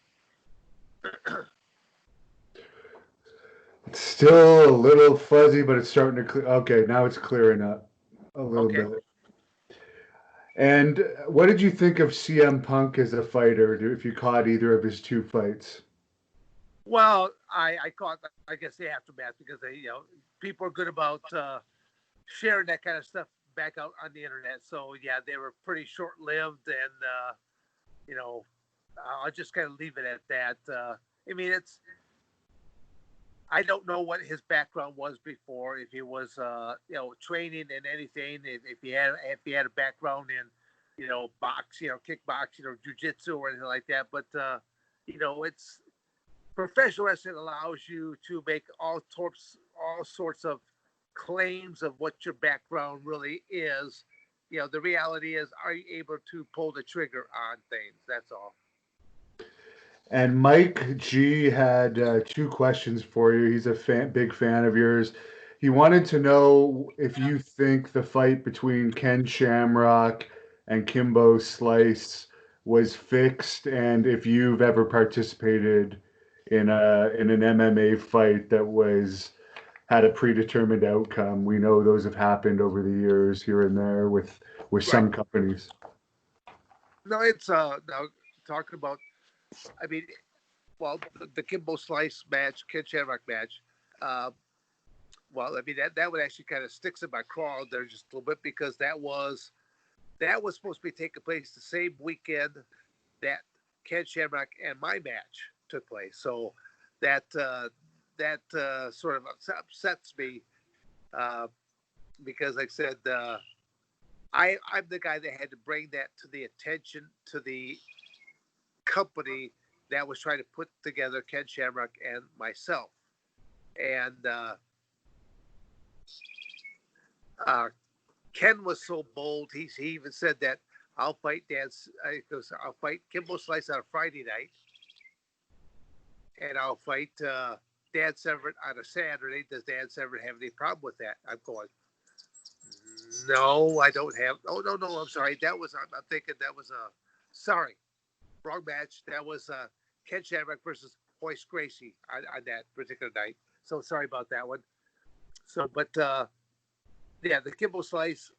It's still a little fuzzy, but it's starting to clear. Okay, now it's clearing up a little Okay. bit. And what did you think of CM Punk as a fighter, if you caught either of his two fights? Well, I caught, I guess, the aftermath because people are good about sharing that kind of stuff back out on the internet. So yeah, they were pretty short lived, and I'll just kind of leave it at that. I mean, I don't know what his background was before. If he was, training in anything, if he had a background in, box, kickboxing or jujitsu or anything like that. But it's professional wrestling allows you to make all sorts of claims of what your background really is. The reality is, are you able to pull the trigger on things? That's all. And Mike G had two questions for you. He's a big fan of yours. He wanted to know if you think the fight between Ken Shamrock and Kimbo Slice was fixed, and if you've ever participated in an MMA fight that was had a predetermined outcome. We know those have happened over the years here and there with Right. some companies. No, it's now talking about. I mean, well, the Kimbo Slice match, Ken Shamrock match. Uh, well, I mean that would actually kind of sticks in my craw there just a little bit because that was supposed to be taking place the same weekend that Ken Shamrock and my match took place. So that sort of upsets me uh, because, like I said, I'm the guy that had to bring that to the attention to the company that was trying to put together Ken Shamrock and myself. And uh, Ken was so bold. He even said that I'll fight I'll fight Kimbo Slice on a Friday night, and I'll fight Dan Severn on a Saturday. Does Dan Severn have any problem with that? I'm going, no, I don't have. Oh, no, no, I'm sorry. I'm thinking that was sorry, wrong match. That was Ken Shamrock versus Hoist Gracie on that particular night. So sorry about that one. So, but yeah, the Kimbo Slice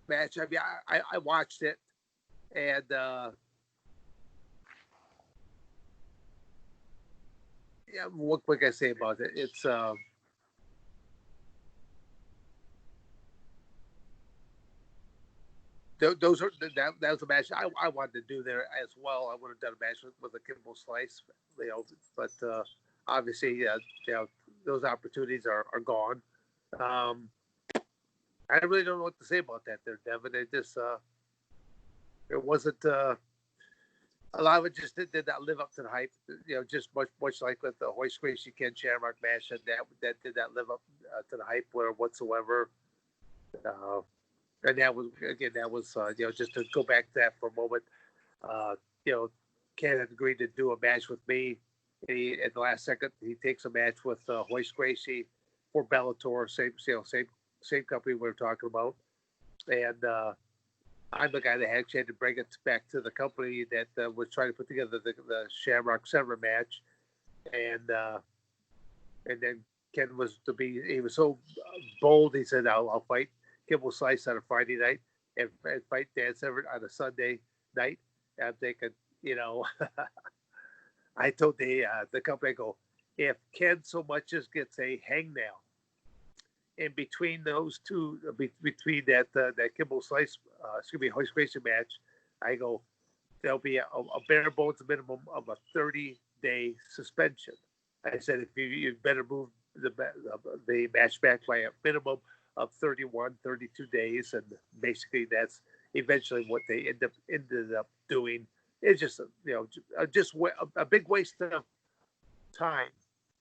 match. I mean, I watched it, and yeah, what can I say about it? It's those are that was a match I wanted to do there as well. I would have done a match with a Kimbo Slice, but obviously, those opportunities are gone. Um, I really don't know what to say about that there, Devin. It wasn't. A lot of it just did not live up to the hype. Just much like with the Hoist Gracie Ken Shamrock match, that did not live up to the hype whatsoever. Uh, and that was just to go back to that for a moment. Uh, you know, Ken had agreed to do a match with me. At the last second, he takes a match with Hoist Gracie for Bellator, same company we were talking about, and I'm the guy that actually had to bring it back to the company that was trying to put together the Shamrock Severn match, and uh, and then Ken he was so bold. He said, "I'll fight Kimball Slice on a Friday night and fight Dan Severn on a Sunday night." And I'm thinking, you know, I told the company, I go, if Ken so much as gets a hangnail in between those two, between that Kimball Slice, Hoist Gracie match, I go, there'll be a bare bones minimum of a 30-day suspension. I said, if you better move the match back by a minimum of 31, 32 days. And basically that's eventually what they ended up doing. It's just, just a big waste of time.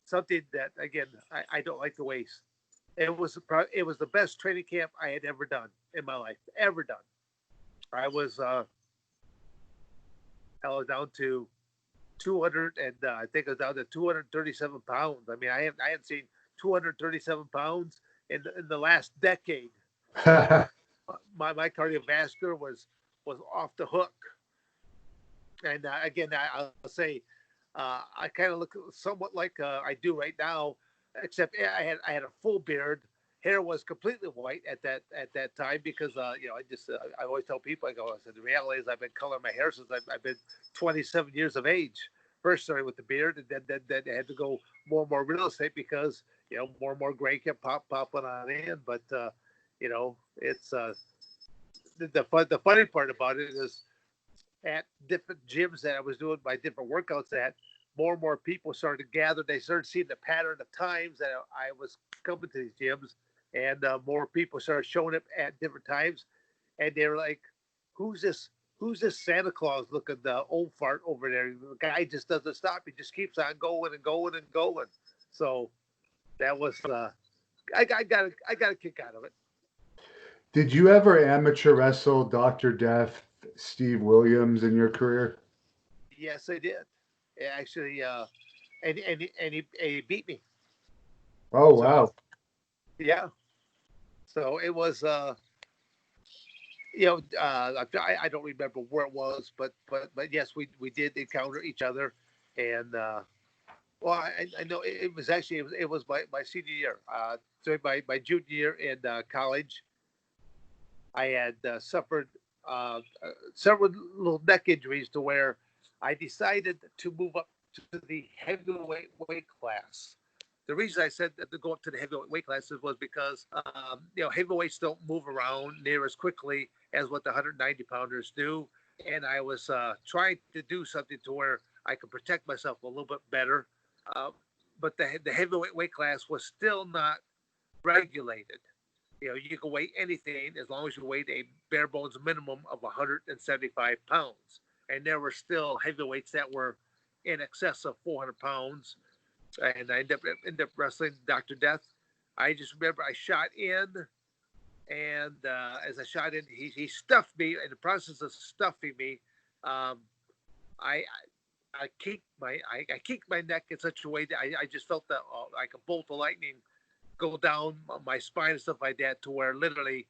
Something that, again, I don't like to waste. It was the best training camp I had ever done in my life, ever done. I was down to 200, and I think I was down to 237 pounds. I mean, I hadn't seen 237 pounds in the last decade. My cardiovascular was off the hook, and again, I'll say I kind of look somewhat like I do right now, except I had a full beard. Hair was completely white at that time because I always tell people, I said the reality is I've been coloring my hair since I've been 27 years of age. First started with the beard, and then I had to go more and more real estate because more and more gray kept popping on in. But it's the funny part about it is at different gyms that I was doing my different workouts at, more and more people started to gather. They started seeing the pattern of times that I was coming to these gyms, and more people started showing up at different times. And they were like, "Who's this? Who's this Santa Claus looking old fart over there? The guy just doesn't stop. He just keeps on going and going and going." So that was I got a kick out of it. Did you ever amateur wrestle Dr. Death, Steve Williams in your career? Yes, I did. Actually, and he beat me. Oh, So wow. yeah. So it was I don't remember where it was, but yes, we did encounter each other, and well, I know it was actually it was my senior year. So my junior year in college, I had suffered several little neck injuries to where I decided to move up to the heavyweight weight class. The reason I said that to go up to the heavyweight weight classes was because heavyweights don't move around near as quickly as what the 190 pounders do, and I was trying to do something to where I could protect myself a little bit better. Uh, but the heavyweight weight class was still not regulated. You can weigh anything as long as you weighed a bare bones minimum of 175 pounds. And there were still heavyweights that were in excess of 400 pounds. And I ended up wrestling Dr. Death. I just remember I shot in, and as I shot in, he stuffed me. In the process of stuffing me, um, I I kicked my neck in such a way that I just felt that like a bolt of lightning go down my spine and stuff like that, to where literally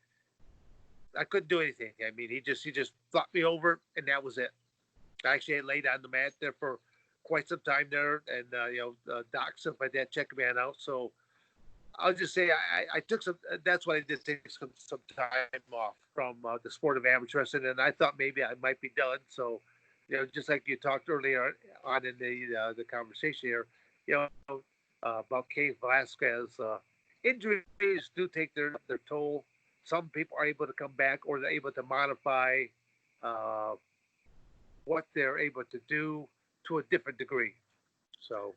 I couldn't do anything. I mean, he just flopped me over, and that was it. I actually laid on the mat there for quite some time there, and docs stuff like that checking me out. So I'll just say I took some. That's why I did take some time off from the sport of amateur wrestling, and I thought maybe I might be done. So, just like you talked earlier on in the conversation here, about Cain Velasquez, injuries do take their toll. Some people are able to come back, or they're able to modify uh, what they're able to do to a different degree. So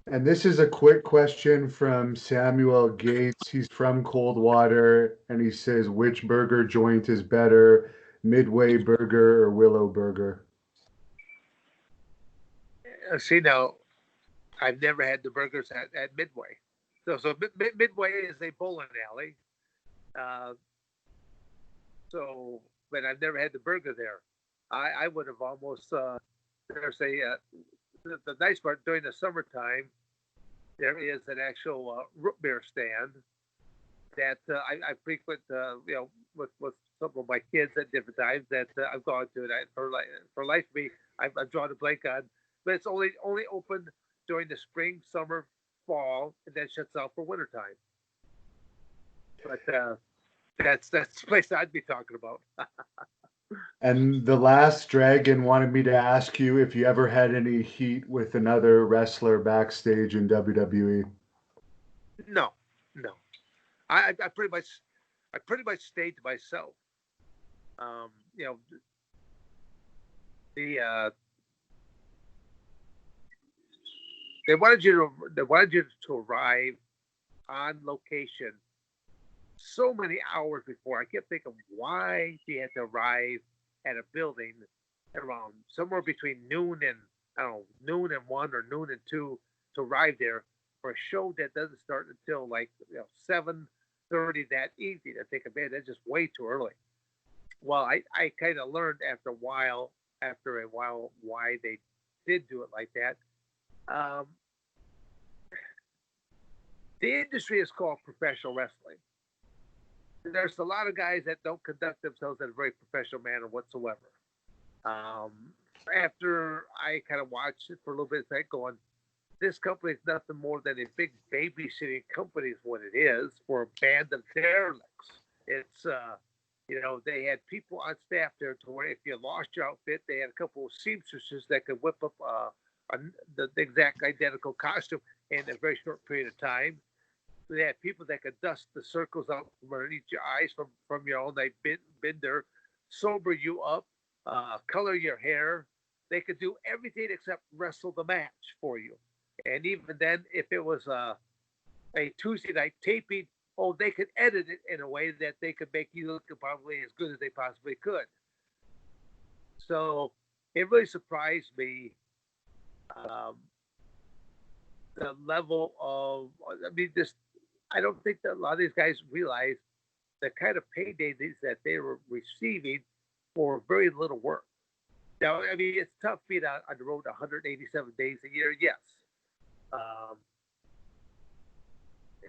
And this is a quick question from Samuel Gates. He's from Coldwater, and he says, which burger joint is better, Midway Burger or Willow Burger? see now, I've never had the burgers at Midway. So Midway is a bowling alley. Uh, but I've never had the burger there. I would have almost there's the nice part during the summertime. There is an actual root beer stand that I frequent. With some of my kids at different times that I've gone to. And for life of me, I've drawn a blank on. But it's only open during the spring, summer, fall, and then shuts out for wintertime. But that's the place I'd be talking about. And the last dragon wanted me to ask you if you ever had any heat with another wrestler backstage in WWE. No, no. I pretty much stayed to myself. Um, you know, the they wanted you to arrive on location so many hours before. I kept thinking, why do you have to arrive at a building around somewhere between noon and I don't know, noon and one or noon and two to arrive there for a show that doesn't start until like 7:30 that evening? I think, man, that's just way too early. Well, I kind of learned after a while why they did do it like that. Um, the industry is called professional wrestling. There's a lot of guys that don't conduct themselves in a very professional manner whatsoever. Um, After I kind of watched it for a little bit, I going, this company is nothing more than a big babysitting company, is what it is for a band of derelicts. It's they had people on staff there to where if you lost your outfit, they had a couple of seamstresses that could whip up the exact identical costume in a very short period of time. They had people that could dust the circles out from underneath your eyes from your all night bender, sober you up. color your hair. They could do everything except wrestle the match for you. And even then, if it was a Tuesday night taping, oh, they could edit it in a way that they could make you look probably as good as they possibly could. So it really surprised me, um, the level of, I mean, this, I don't think that a lot of these guys realize the kind of payday that they were receiving for very little work. Now, I mean, it's tough being on the road 187 days a year, yes. Um,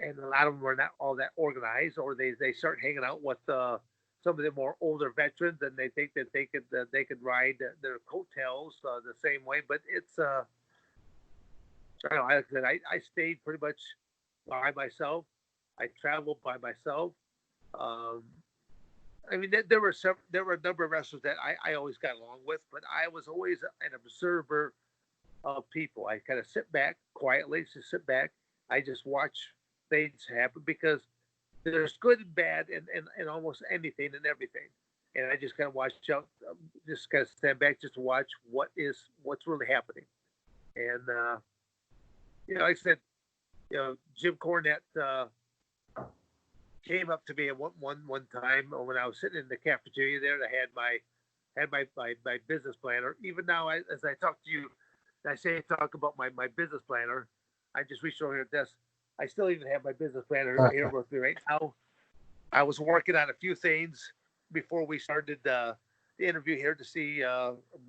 and a lot of them are not all that organized, or they start hanging out with some of the more older veterans, and they think that they could ride their coattails the same way. But it's I don't know, like I said, I stayed pretty much by myself. I traveled by myself. Um, I mean, there were a number of wrestlers that I always got along with, but I was always an observer of people. I kind of sit back quietly, just sit back. I just watch things happen because there's good and bad in almost anything and everything. And I just kind of watch out, just kind of stand back, just to watch what's really happening. And like I said, Jim Cornette came up to me at one time when I was sitting in the cafeteria there. And I had my business planner. Even now, as I talk to you, I say talk about my business planner. I just reached over here at this. I still even have my business planner here with me right now. I was working on a few things before we started the interview here to see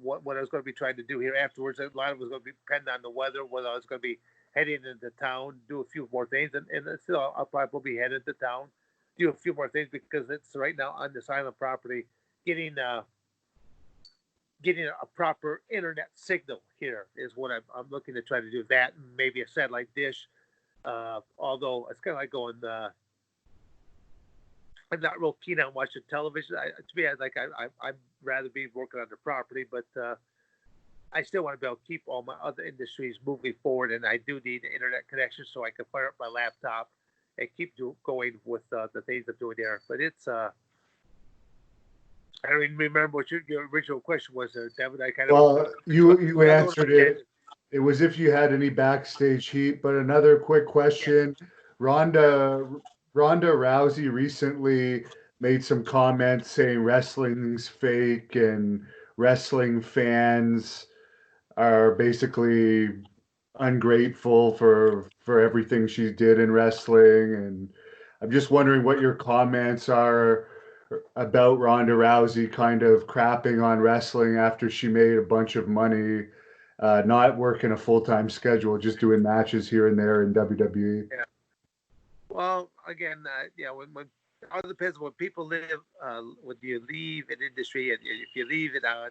what I was going to be trying to do here afterwards. A lot of it was going to be depending on the weather, whether I was going to be heading into town, do a few more things, and still I'll probably be headed to town, do a few more things because it's right now on this island property, getting getting a proper internet signal here is what I'm looking to try to do. That and maybe a satellite dish. Although it's kind of like going. I'm not real keen on watching television. To me, I'd rather be working on the property, but I still want to be able to keep all my other industries moving forward, and I do need an internet connection so I can fire up my laptop and keep going with the things I'm doing there. But it's I don't even remember what your original question was, Devin. I kind of Well, you another one of answered my it. It was if you had any backstage heat. But another quick yeah, question: Ronda Ronda Rousey recently made some comments saying wrestling's fake and wrestling fans are basically ungrateful for everything she did in wrestling. And I'm just wondering what your comments are about Ronda Rousey kind of crapping on wrestling after she made a bunch of money, not working a full-time schedule, just doing matches here and there in WWE. yeah. Well, again, when it all depends when people live. When you leave an industry, and if you leave it on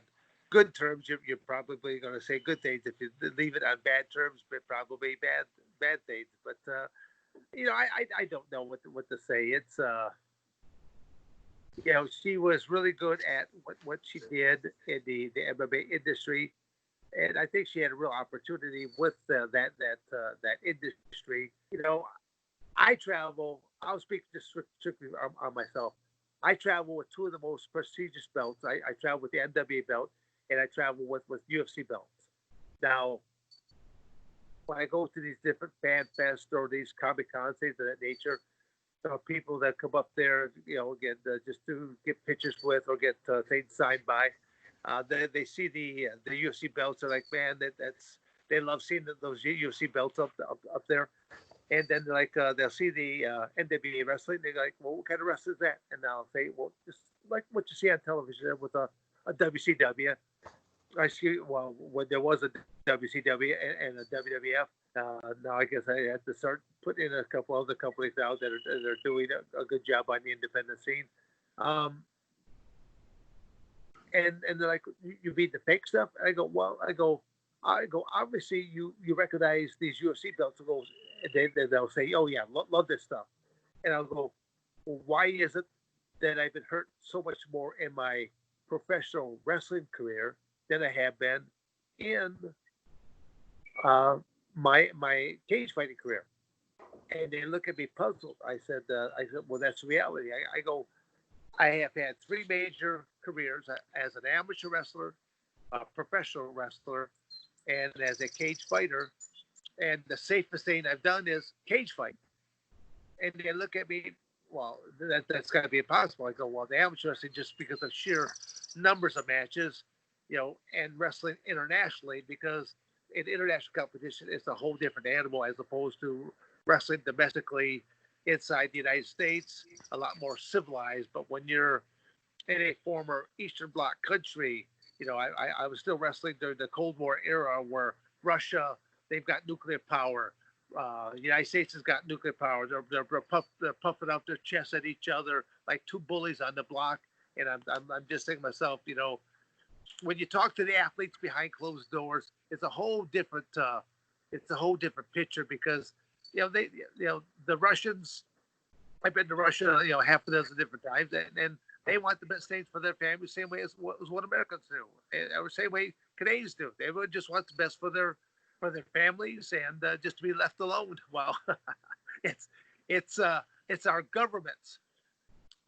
good terms, you're probably going to say good things. If you leave it on bad terms, probably bad things. But I don't know what to say. It's she was really good at what she did in the MMA industry, and I think she had a real opportunity with that industry. I travel. I'll speak just strictly on myself. I travel with two of the most prestigious belts. I travel with the NWA belt, and I travel with UFC belts. Now, when I go to these different fan fests or these comic cons, things of that nature, people that come up there, get just to get pictures with or get things signed by. They see the UFC belts. They're like, man, they love seeing those UFC belts up there. And then they'll see the NWA wrestling. They're like, well, what kind of wrestling is that? And I'll say, well, just like what you see on television with a WCW. I see. Well, when there was a WCW and a WWF, now I guess I have to start putting in a couple other companies out that are doing a good job on the independent scene. Um, and they're like, you read the fake stuff? I go, well, I go. Obviously, you recognize these UFC belts. And they'll say, oh yeah, love this stuff. And I'll go, well, why is it that I've been hurt so much more in my professional wrestling career than I have been in uh, my cage fighting career? And they look at me puzzled. I said, well, that's reality. I go, I have had three major careers as an amateur wrestler, a professional wrestler, and as a cage fighter. And the safest thing I've done is cage fight. And they look at me, well, that's got to be impossible. I go, well, the amateur wrestling, just because of sheer numbers of matches, and wrestling internationally, because in international competition, it's a whole different animal as opposed to wrestling domestically inside the United States, a lot more civilized. But when you're in a former Eastern Bloc country, I was still wrestling during the Cold War era where Russia, they've got nuclear power. The United States has got nuclear power. They're puffing out their chests at each other like two bullies on the block. And I'm just thinking to myself, when you talk to the athletes behind closed doors, it's a whole different picture because the Russians. I've been to Russia, half a dozen different times, and they want the best things for their family, same way as what Americans do, and the same way Canadians do. Everyone just wants the best for their families and just to be left alone. Well, it's it's it's our governments.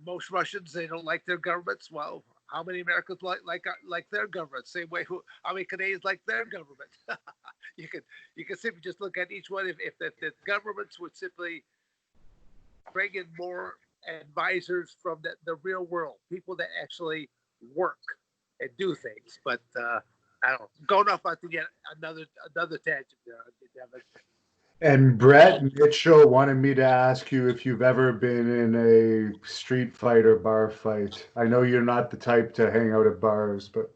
Most Russians, they don't like their governments. Well, how many Americans like their government? Same way, how many Canadians like their government? you can you can simply just look at each one. If the governments would simply bring in more advisors from the real world, people that actually work and do things. But I don't know. Going off onto yet another tangent there, Devin. And Brett Mitchell wanted me to ask you if you've ever been in a street fight or bar fight. I know you're not the type to hang out at bars, but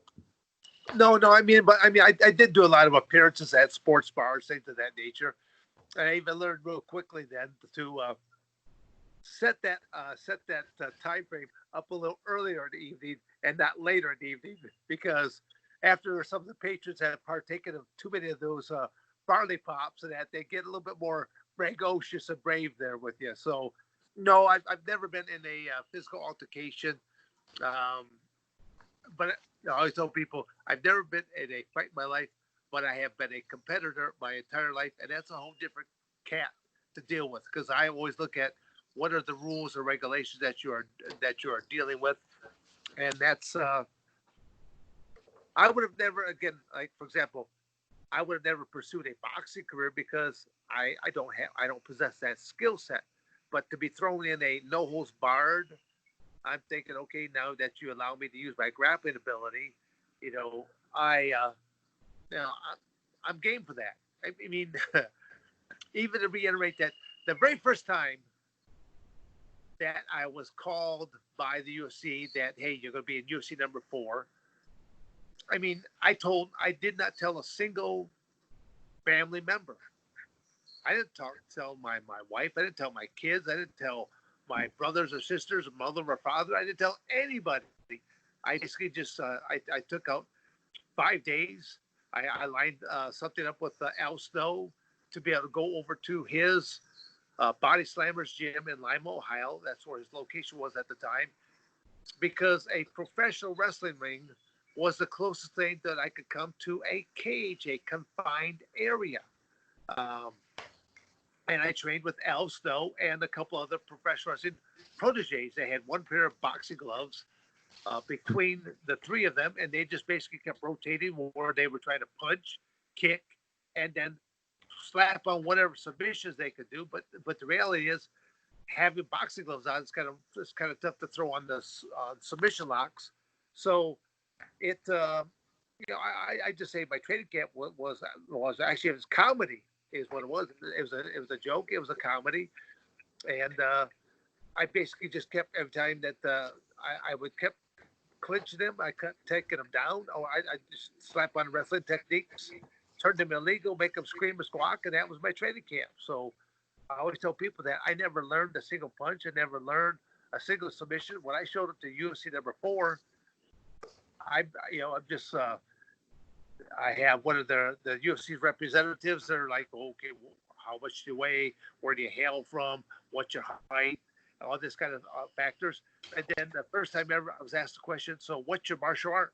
No, no. I did do a lot of appearances at sports bars, things of that nature. And I even learned real quickly then to set that time frame up a little earlier in the evening and not later in the evening because after some of the patrons have partaken of too many of those barley pops and that they get a little bit more bragocious and brave there with you. So no, I've never been in a physical altercation. Um, but I always tell people I've never been in a fight in my life, but I have been a competitor my entire life, and that's a whole different cat to deal with because I always look at what are the rules or regulations that you are dealing with, and that's I would have never again like for example I would have never pursued a boxing career because I don't possess that skill set, but to be thrown in a no holds barred, I'm thinking, okay, now that you allow me to use my grappling ability, you know, I'm game for that. I mean, even to reiterate that the very first time that I was called by the UFC that, hey, you're going to be in UFC number 4. I mean, I did not tell a single family member. I didn't tell my wife. I didn't tell my kids. I didn't tell my brothers or sisters, mother or father. I didn't tell anybody. I basically just I took out 5 days. I lined something up with Al Snow to be able to go over to his Body Slammers gym in Lima, Ohio. That's where his location was at the time. Because a professional wrestling ring was the closest thing that I could come to a cage, a confined area. Um, and I trained with Al Snow and a couple other professional wrestling proteges. They had one pair of boxing gloves between the three of them, and they just basically kept rotating where they were trying to punch, kick, and then slap on whatever submissions they could do. But the reality is, having boxing gloves on it's kind of tough to throw on the submission locks. So it I just say my training camp was actually it was comedy is what it was. It was a joke. It was a comedy, and I basically just kept every time that I would kept clinching them, I kept taking them down, or I just slap on wrestling techniques, turn them illegal, make them scream and squawk, and that was my training camp. So I always tell people that I never learned a single punch. I never learned a single submission. When I showed up to UFC number 4, I'm just I have one of the UFC's representatives. They're like, okay, well, how much do you weigh? Where do you hail from? What's your height? All this kind of factors. And then the first time ever, I was asked the question, so what's your martial art?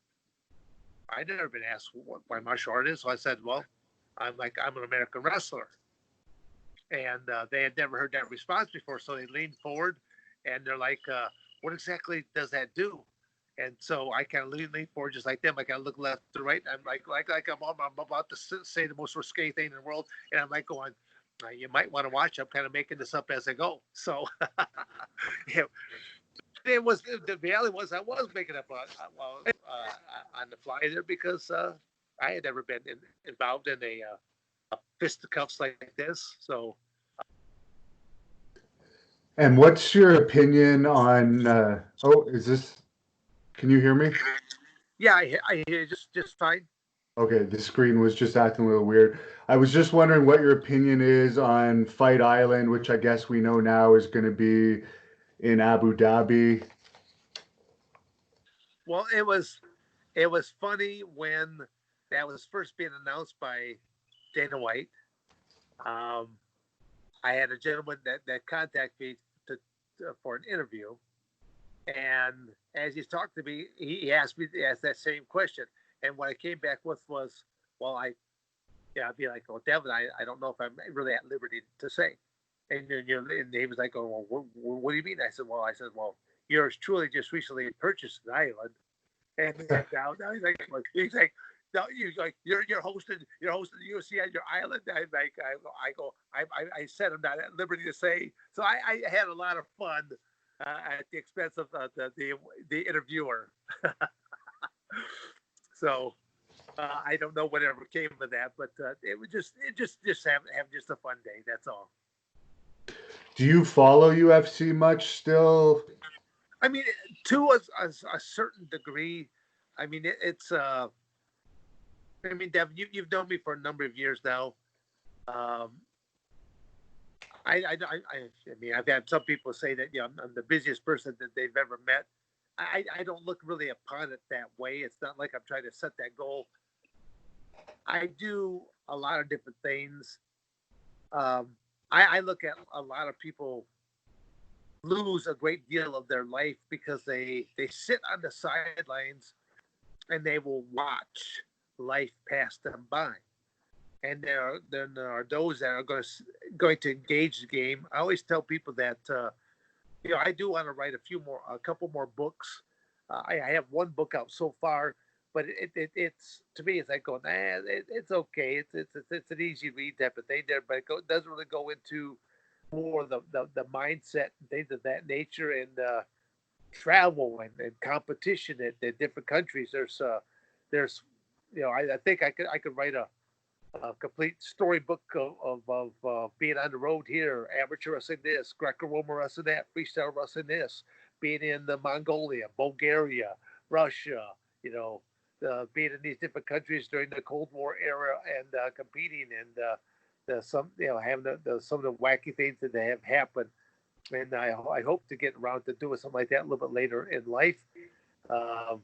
I'd never been asked what my martial art is. So I said, well, I'm an American wrestler. And they had never heard that response before. So they leaned forward and they're like, what exactly does that do? And so I kind of lean forward just like them. I kind of look left to right. And I'm like I'm about to say the most risque thing in the world, and I'm like going, you might want to watch. I'm kind of making this up as I go. So yeah, it was the reality was I was making up on the fly there because I had never been involved in a fisticuffs like this. So And what's your opinion on? Oh, is this? Can you hear me? yeah, I hear just fine. Okay, the screen was just acting a little weird. I was just wondering what your opinion is on Fight Island, which I guess we know now is going to be in Abu Dhabi. Well, it was funny when that was first being announced by Dana White. Um, I had a gentleman that contacted me for an interview, and as he's talked to me, he asked me that same question. And what I came back with was, well, I'd be like, well, Devin, I don't know if I'm really at liberty to say. And then and he was like, oh, well, what do you mean? I said, well, yours truly just recently purchased an island, and now he's like, no, you're hosting the UFC on your island. I said I'm not at liberty to say. So I had a lot of fun at the expense of the interviewer. So I don't know whatever came of that, but it was just have just a fun day. That's all. Do you follow UFC much still? I mean, to a certain degree. I mean, it's. I mean, Devin, you've known me for a number of years now. Um, I mean, I've had some people say that I'm the busiest person that they've ever met. I don't look really upon it that way. It's not like I'm trying to set that goal. I do a lot of different things. Um, I look at a lot of people lose a great deal of their life because they sit on the sidelines and they will watch life pass them by. And there are those that are going to engage the game. I always tell people that I do want to write a couple more books. I have one book out so far, but it's to me it's like going, it's okay. It's an easy read type of thing there, but it doesn't really go into more the mindset and things of that nature and travel and competition at different countries. There's I think I could write a complete storybook of being on the road here, amateur wrestling this, Greco-Roman wrestling that, freestyle wrestling this, being in the Mongolia, Bulgaria, Russia, being in these different countries during the Cold War era and competing and having some of the wacky things that have happened. And I hope to get around to doing something like that a little bit later in life. Um,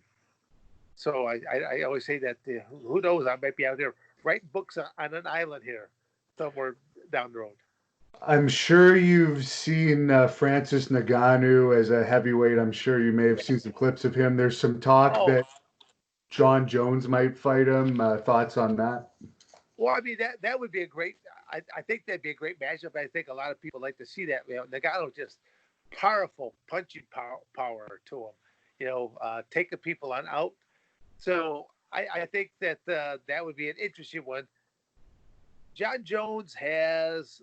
so I always say that who knows, I might be out there writing books on an island here somewhere down the road. I'm sure you've seen Francis Ngannou as a heavyweight. I'm sure you may have seen some clips of him. There's some talk Oh, that John Jones might fight him. Thoughts on that? well, I mean that would be a great. I think that'd be a great matchup. I think a lot of people like to see that. Nagano just powerful punching power to him. Taking people on out. So I think that that would be an interesting one. John Jones has,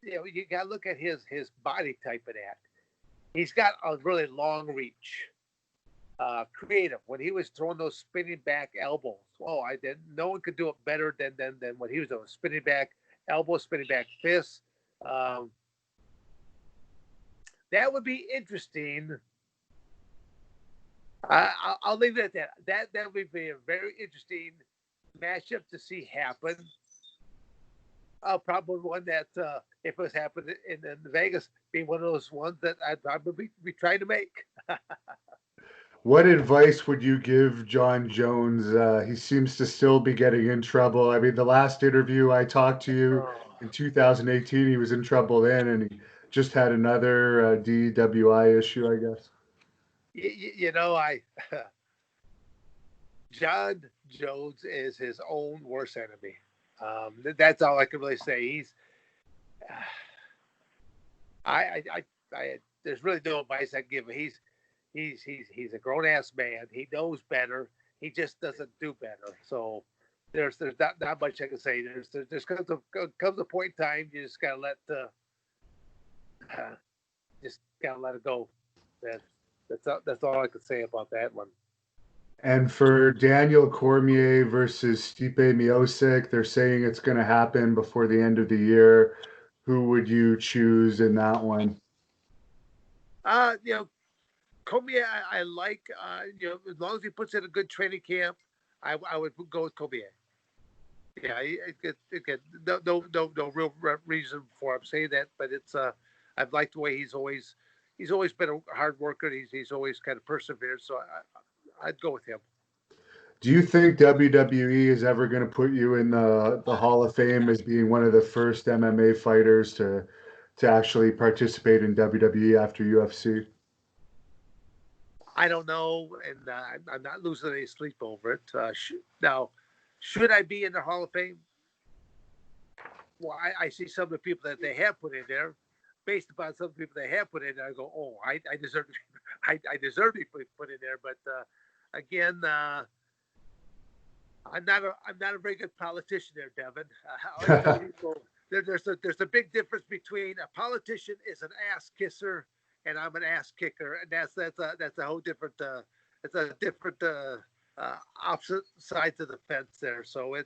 you got to look at his body type of that. He's got a really long reach. Creative. When he was throwing those spinning back elbows, I didn't. No one could do it better than what he was doing. Spinning back elbows, spinning back fists. Um, that would be interesting. I'll leave it at that. That would be a very interesting matchup to see happen. Probably one that if it was happening in Vegas, being one of those ones that I'd probably be trying to make. What advice would you give John Jones? He seems to still be getting in trouble. I mean, the last interview I talked to you Oh. in 2018, he was in trouble then, and he just had another DWI issue, I guess. I John Jones is his own worst enemy. That's all I can really say. He's I there's really no advice I can give him. He's a grown ass man. He knows better. He just doesn't do better. So there's not much I can say. There's comes a point in time you just gotta uh, let it go. That's that's all I can say about that one. And for Daniel Cormier versus Stipe Miocic, they're saying it's going to happen before the end of the year. Who would you choose in that one? You know, Kobe, I like. You know, as long as he puts in a good training camp, I would go with Kobe. Yeah, no real reason for him saying that, but it's I've liked the way he's always been a hard worker. He's always kind of persevered. So I'd go with him. Do you think WWE is ever going to put you in the Hall of Fame as being one of the first MMA fighters to actually participate in WWE after UFC? I don't know, and I'm not losing any sleep over it. Now, should I be in the Hall of Fame? Well, I see some of the people that they have put in there. Based upon some of the people they have put in there, I go, oh, I deserve to, I deserve to be put in there. But again, I'm not a very good politician there, Devin. I always tell people there's a big difference between a politician is an ass kisser and I'm an ass kicker, and that's a whole different it's a different opposite sides of the fence there. So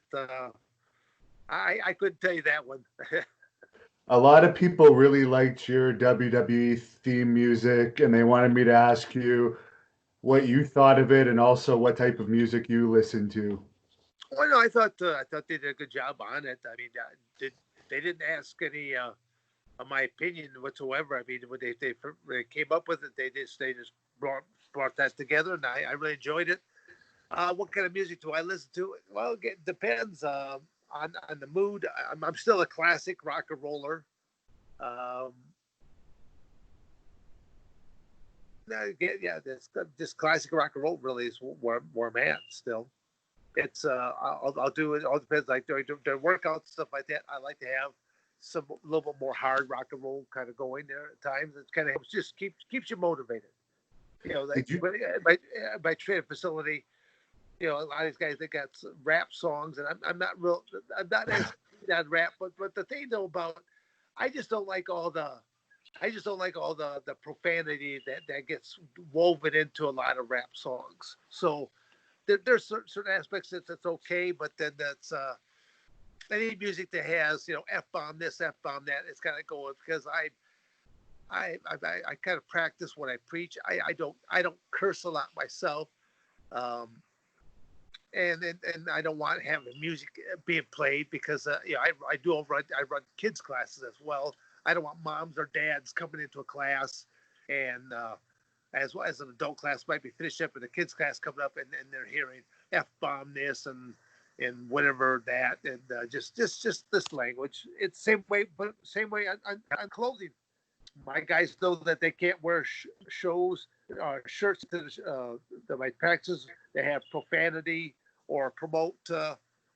I couldn't tell you that one. A lot of people really liked your WWE theme music, and they wanted me to ask you what you thought of it and also what type of music you listen to. Well, no, I thought they did a good job on it. I mean, they didn't ask any of my opinion whatsoever. I mean, when they came up with it, they just brought that together, and I really enjoyed it. What kind of music do I listen to? Well, it depends on the mood. I'm still a classic rock and roller. Um, yeah, this classic rock and roll really is where I'm at still. It's I'll do it. All depends. Like during workouts stuff like that, I like to have some a little bit more hard rock and roll kind of going there at times. It kind of helps, just keeps you motivated. You know, like Did you my training facility, you know, a lot of these guys they got rap songs, and I'm not as on rap, but the thing though about I just don't like all the the profanity that gets woven into a lot of rap songs. So there's certain aspects that's okay, but then that's any music that has f bomb this, f bomb that, it's kind of going because I kind of practice what I preach. I don't curse a lot myself, um, and I don't want to have the music being played because I run kids classes as well. I don't want moms or dads coming into a class and as well as an adult class might be finished up and the kids class coming up and they're hearing f bomb this and whatever that and just this language. It's same way, but same way on clothing. My guys know that they can't wear shows shirts to my practices that have profanity or promote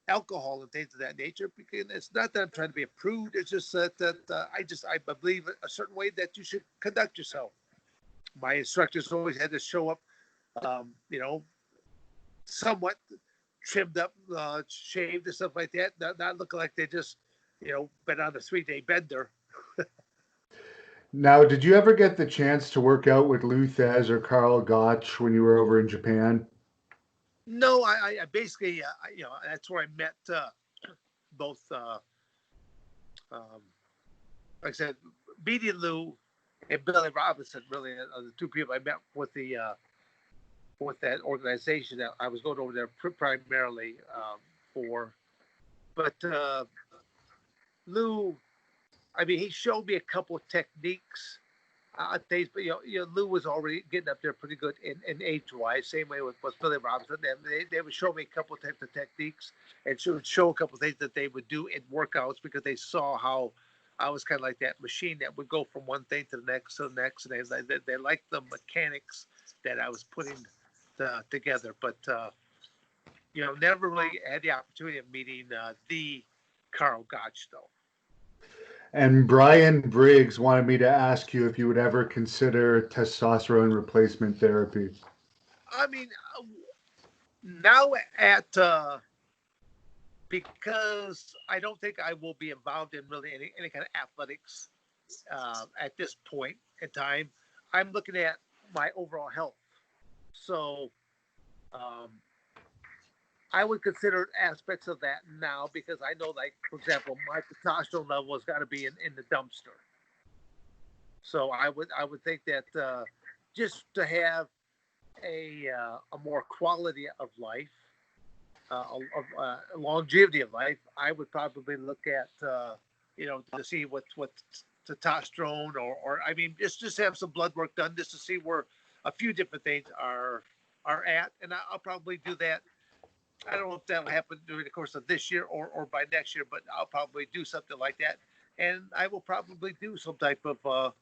alcohol and things of that nature. Because it's not that I'm trying to be a prude. It's just that I believe a certain way that you should conduct yourself. My instructors always had to show up, somewhat trimmed up, shaved and stuff like that. Not looking like they just, been on a 3-day bender. Now, did you ever get the chance to work out with Lou Thez or Carl Gotch when you were over in Japan? No, I basically, that's where I met both, um, like I said, meeting Lou and Billy Robinson. Really, are the two people I met with that organization that I was going over there primarily for. But Lou, I mean, he showed me a couple of techniques. Things, but Lou was already getting up there pretty good in age wise. Same way with Billy Robinson. They would show me a couple of types of techniques and would show a couple of things that they would do in workouts because they saw how I was kind of like that machine that would go from one thing to the next, and they liked the mechanics that I was putting together. But never really had the opportunity of meeting the Carl Gotch though. And Brian Briggs wanted me to ask you if you would ever consider testosterone replacement therapy. I mean, now at because I don't think I will be involved in really any kind of athletics at this point in time. I'm looking at my overall health. So um, I would consider aspects of that now because I know, like, for example, my testosterone level has got to be in the dumpster. So I would think that just to have a more quality of life, longevity of life, I would probably look at to see what testosterone or I mean just have some blood work done just to see where a few different things are at, and I'll probably do that. I don't know if that'll happen during the course of this year or by next year, but I'll probably do something like that, and I will probably do some type of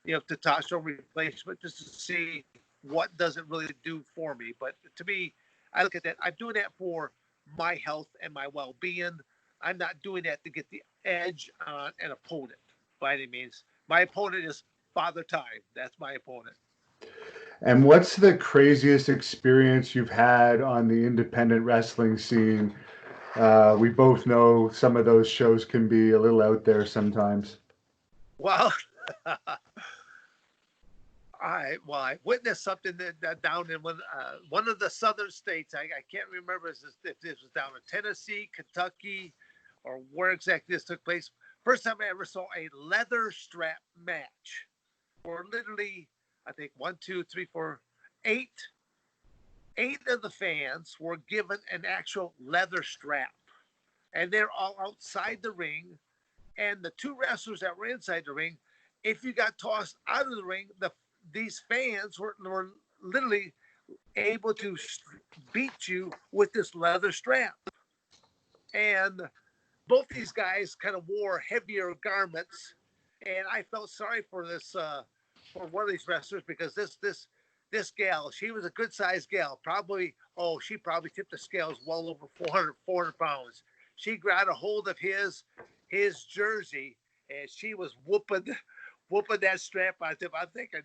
testosterone replacement just to see what does it really do for me. But to me, I look at that. I'm doing that for my health and my well-being. I'm not doing that to get the edge on an opponent by any means. My opponent is Father Time. That's my opponent. And what's the craziest experience you've had on the independent wrestling scene? We both know some of those shows can be a little out there sometimes. Well, I witnessed something that down in one of the southern states. I can't remember if this was down in Tennessee, Kentucky, or where exactly this took place. First time I ever saw a leather strap match, where literally I think one, two, three, four, eight of the fans were given an actual leather strap, and they're all outside the ring. And the two wrestlers that were inside the ring, if you got tossed out of the ring, these fans were literally able to beat you with this leather strap. And both these guys kind of wore heavier garments, and I felt sorry for this for one of these wrestlers because this gal, she was a good sized gal, probably she probably tipped the scales well over 400 pounds. She got a hold of his jersey, and she was whooping that strap on him. I'm thinking,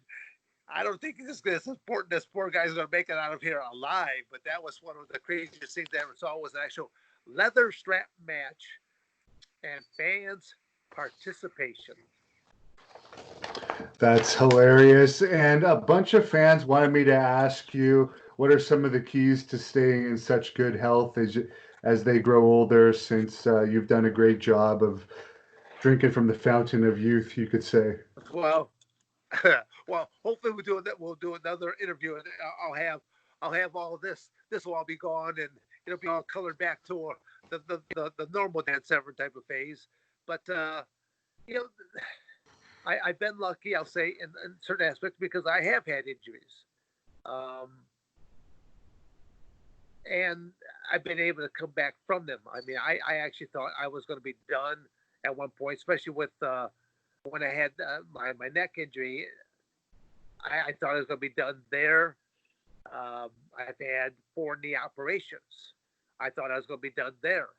I don't think this important. This poor guy's going to make it out of here alive. But that was one of the craziest things I ever saw, was an actual leather strap match and fans participation. That's hilarious. And a bunch of fans wanted me to ask you, what are some of the keys to staying in such good health as they grow older, since you've done a great job of drinking from the fountain of youth, you could say. Well, well, hopefully we'll do another interview, and I'll have all of this. This will all be gone, and it'll be all colored back to the normal Dan Severn type of phase. But you know, I've been lucky, I'll say, in certain aspects because I have had injuries, um, and I've been able to come back from them. I mean, I actually thought I was going to be done at one point, especially with when I had my neck injury. I thought I was going to be done there. I've had 4 knee operations. I thought I was going to be done there.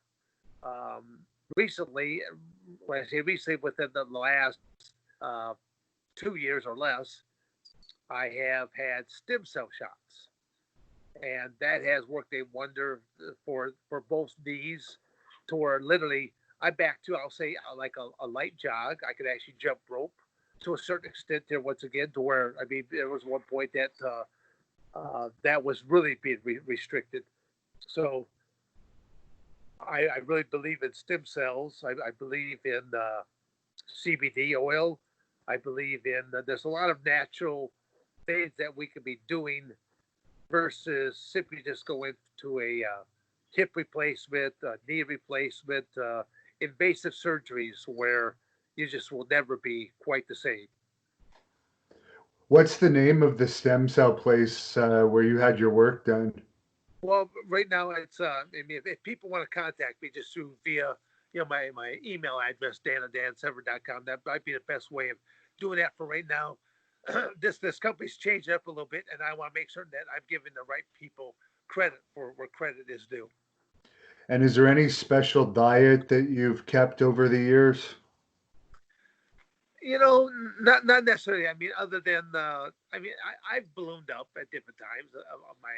Um, Recently, when I say recently, within the last uh, 2 years or less, I have had stem cell shots, and that has worked a wonder for both knees. To where literally I'm back to, I'll say, like a light jog. I could actually jump rope to a certain extent there once again. To where, I mean, there was one point that that was really being restricted. So I really believe in stem cells. I believe in CBD oil. I believe in there's a lot of natural things that we could be doing versus simply just going to a hip replacement, knee replacement, invasive surgeries where you just will never be quite the same. What's the name of the stem cell place where you had your work done? Well, right now it's I mean, if people want to contact me just through via my email address, dan@dansever.com, that might be the best way of doing that for right now. This company's changed up a little bit, and I want to make certain that I'm giving the right people credit for where credit is due. And is there any special diet that you've kept over the years? Not necessarily. I mean, other than I've ballooned up at different times of my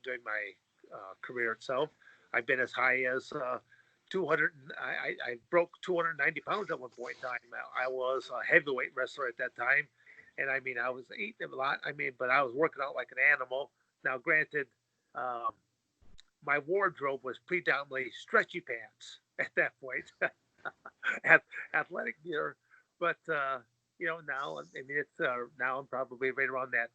during my career itself. I've been as high as 200. I broke 290 pounds at one point in time. I was a heavyweight wrestler at that time, and I mean, I was eating a lot. I mean, but I was working out like an animal. Now, granted, um, my wardrobe was predominantly stretchy pants at that point. Athletic gear. But now I mean now I'm probably right around that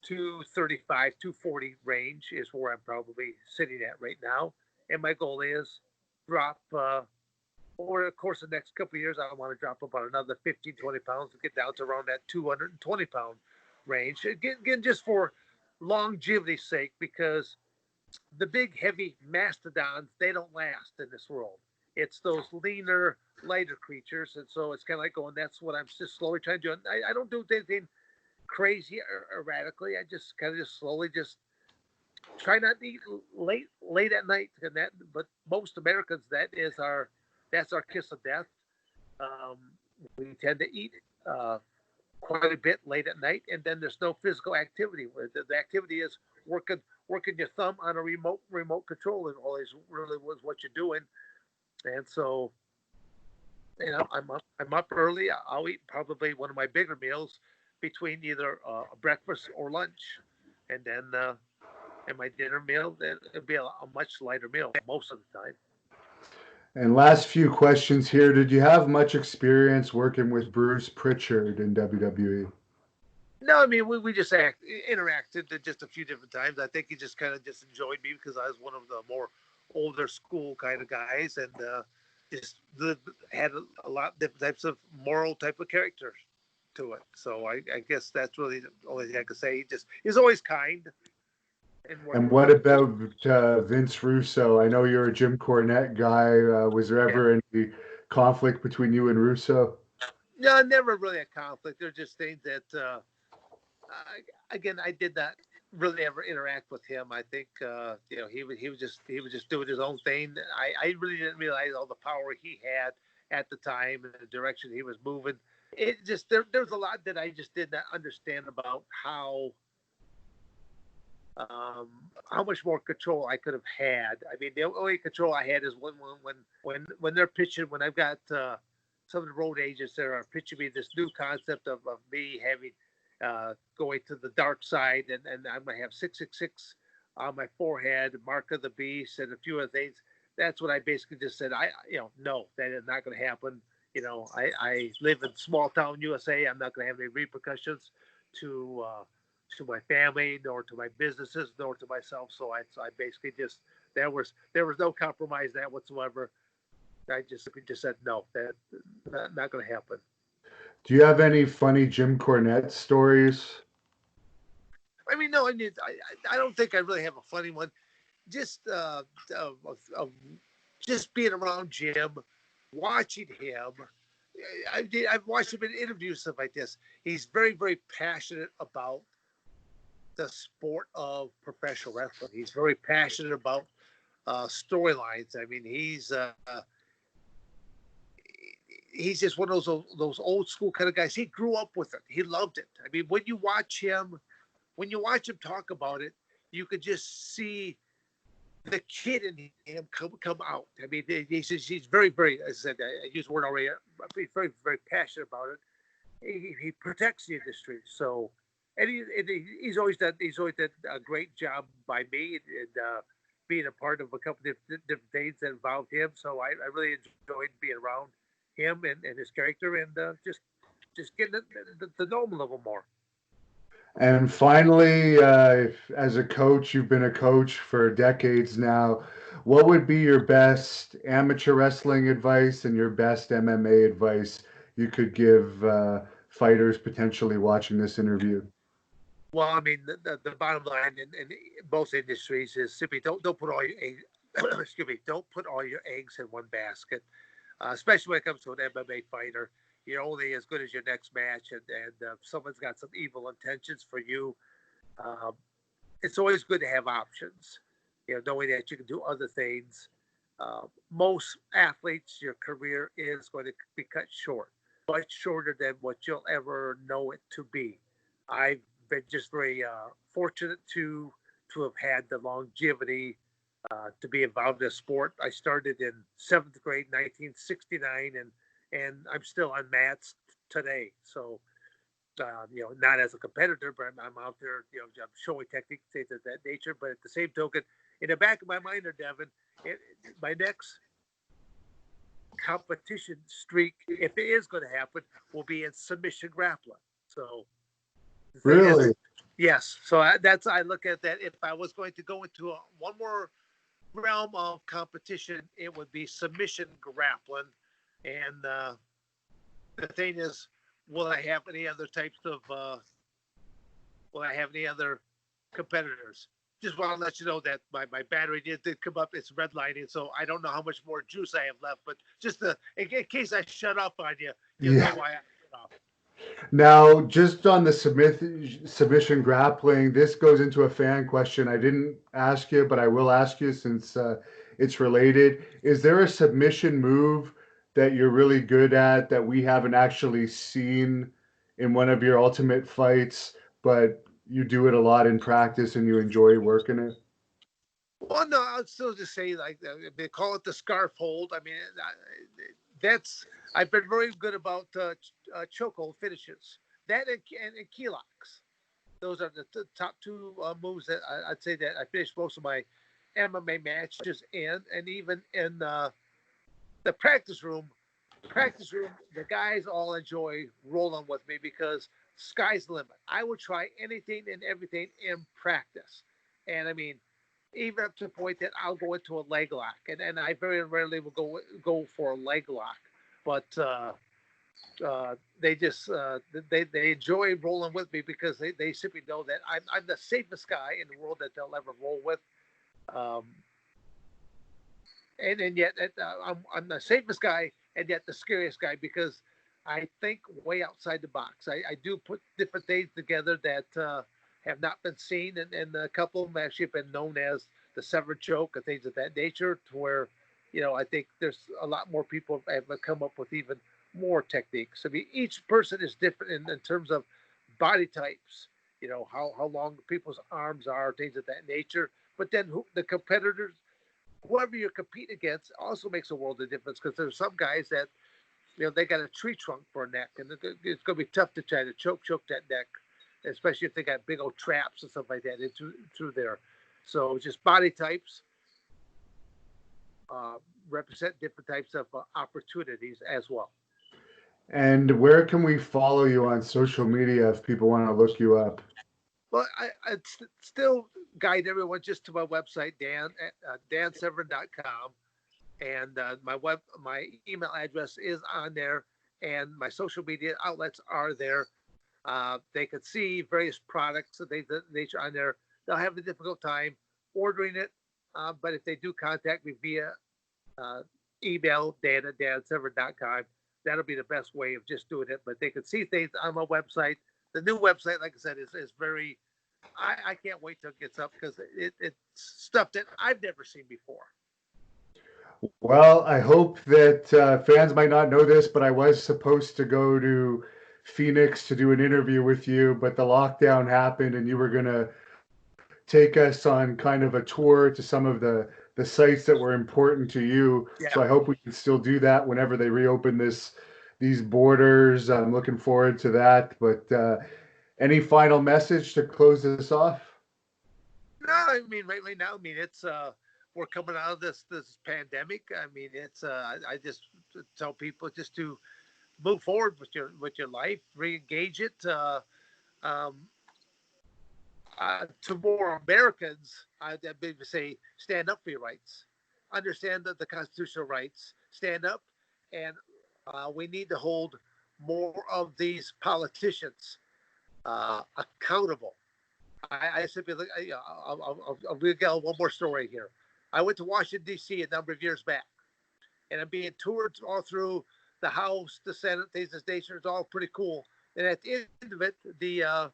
235, 240 range is where I'm probably sitting at right now. And my goal is drop over the course of the next couple of years. I want to drop about another 15, 20 pounds to get down to around that 220-pound range. Again, just for longevity's sake, because the big heavy mastodons, they don't last in this world. It's those leaner, lighter creatures, and so it's kind of like going. That's what I'm just slowly trying to do. I don't do anything crazy or erratically. I just kind of just slowly just try not to eat late at night. And that, but most Americans, that's our kiss of death. Um, we tend to eat uh, quite a bit late at night, and then there's no physical activity. The activity is working your thumb on a remote control, and always really was what you're doing. And so, I'm up early. I'll eat probably one of my bigger meals between either breakfast or lunch, and then and my dinner meal. Then it'll be a much lighter meal most of the time. And last few questions here. Did you have much experience working with Bruce Pritchard in WWE? No, I mean we just interacted just a few different times. I think he just kind of just enjoyed me because I was one of the more older school kind of guys, and just had a lot of different types of moral type of characters to it. So I guess that's really the only thing I could say. He's always kind and And working with what me. about Vince Russo? I know you're a Jim Cornette guy. Was there Yeah. ever any conflict between you and Russo? No, never really a conflict. There's just things that again, I did not really ever interact with him. I think he was just doing his own thing. I really didn't realize all the power he had at the time and the direction he was moving. It just there's a lot that I just did not understand about how much more control I could have had. I mean, the only control I had is when they're pitching. When I've got some of the road agents that are pitching me this new concept of me having going to the dark side, and I'm gonna have 666 on my forehead, mark of the beast, and a few other things. That's what I basically just said. No, that is not going to happen. I live in small town USA. I'm not going to have any repercussions to my family, nor to my businesses, nor to myself. So I basically just there was no compromise that whatsoever. I just said no, that not going to happen. Do you have any funny Jim Cornette stories? I mean, no, I don't think I really have a funny one. Just just being around Jim, watching him. I've watched him in interviews stuff like this. He's very very passionate about the sport of professional wrestling. He's very passionate about storylines. I mean, he's just one of those old school kind of guys. He grew up with it. He loved it. I mean, when you watch him talk about it, you could just see the kid in him come out. I mean, he's very very. As I said, I used the word already. He's very very passionate about it. He protects the industry. So, he's always done a great job by me and being a part of a couple of different things that involved him. So I really enjoyed being around him and his character, and just getting to know him a little more. And finally, as a coach, you've been a coach for decades now. What would be your best amateur wrestling advice and your best MMA advice you could give fighters potentially watching this interview? Well, I mean, the bottom line in both industries is simply don't put all your eggs, excuse me, don't put all your eggs in one basket. Especially when it comes to an MMA fighter, you're only as good as your next match, and if someone's got some evil intentions for you, um, it's always good to have options. Knowing that you can do other things. Most athletes, your career is going to be cut short. much shorter than what you'll ever know it to be. I've been just very fortunate to have had the longevity to be involved in a sport. I started in seventh grade, 1969, and I'm still on mats today. So not as a competitor, but I'm out there, I'm showing techniques, things of that nature. But at the same token, in the back of my mind, Devin, my next competition streak, if it is going to happen, will be in submission grappling. So, Really? yes. So I look at that. If I was going to go into one more realm of competition, it would be submission grappling. And the thing is, will I have any other types of? Will I have any other competitors? Just want to let you know that my battery did come up. It's redlining, so I don't know how much more juice I have left. But just in case I shut up on you, you'll know Yeah. why I shut off. Now, just on the submission grappling, this goes into a fan question. I didn't ask you, but I will ask you since it's related. Is there a submission move that you're really good at that we haven't actually seen in one of your ultimate fights, but you do it a lot in practice and you enjoy working it? Well, no, I'll still just say like they call it the scarf hold. I mean, that's I've been very good about chokehold finishes. That and key locks. Those are the top two moves that I'd say that I finished most of my MMA matches in, and even in the practice room, the guys all enjoy rolling with me because sky's the limit. I would try anything and everything in practice. And I mean, even up to the point that I'll go into a leg lock. And I very rarely will go for a leg lock. But they just they enjoy rolling with me because they simply know that I'm the safest guy in the world that they'll ever roll with. Um, and yet I'm the safest guy and yet the scariest guy because I think way outside the box. I do put different things together that have not been seen, and a couple of them actually have been known as the Severn choke and things of that nature. To where, I think there's a lot more people have come up with even more techniques. I mean, each person is different in terms of body types. How long people's arms are, things of that nature. But then the competitors, whoever you're competing against also makes a world of difference because there's some guys that they got a tree trunk for a neck, and it's going to be tough to try to choke that neck, especially if they got big old traps and stuff like that into through there. So just body types uh, represent different types of opportunities as well. And where can we follow you on social media if people want to look you up? Well, I still guide everyone just to my website, dansevern.com. And my email address is on there, and my social media outlets are there. They can see various products that they on there. They'll have a difficult time ordering it, but if they do contact me via uh, email, dan@dansevern.com, that'll be the best way of just doing it. But they can see things on my website. The new website, like I said, is very. I can't wait till it gets up because it's stuff that I've never seen before. Well, I hope that fans might not know this, but I was supposed to go to Phoenix to do an interview with you, but the lockdown happened and you were going to take us on kind of a tour to some of the sites that were important to you. Yeah. So I hope we can still do that whenever they reopen these borders. I'm looking forward to that. But any final message to close this off? No, I mean right now. I mean it's we're coming out of this pandemic. I mean it's I just tell people just to move forward with your life, re-engage it. Um, to more Americans, I'd maybe say stand up for your rights, understand the constitutional rights, stand up, and we need to hold more of these politicians accountable. I simply look. I'll regale one more story here. I went to Washington D.C. a number of years back, and I'm being toured all through the House, the Senate, things of this nature. It's all pretty cool. And at the end of it, the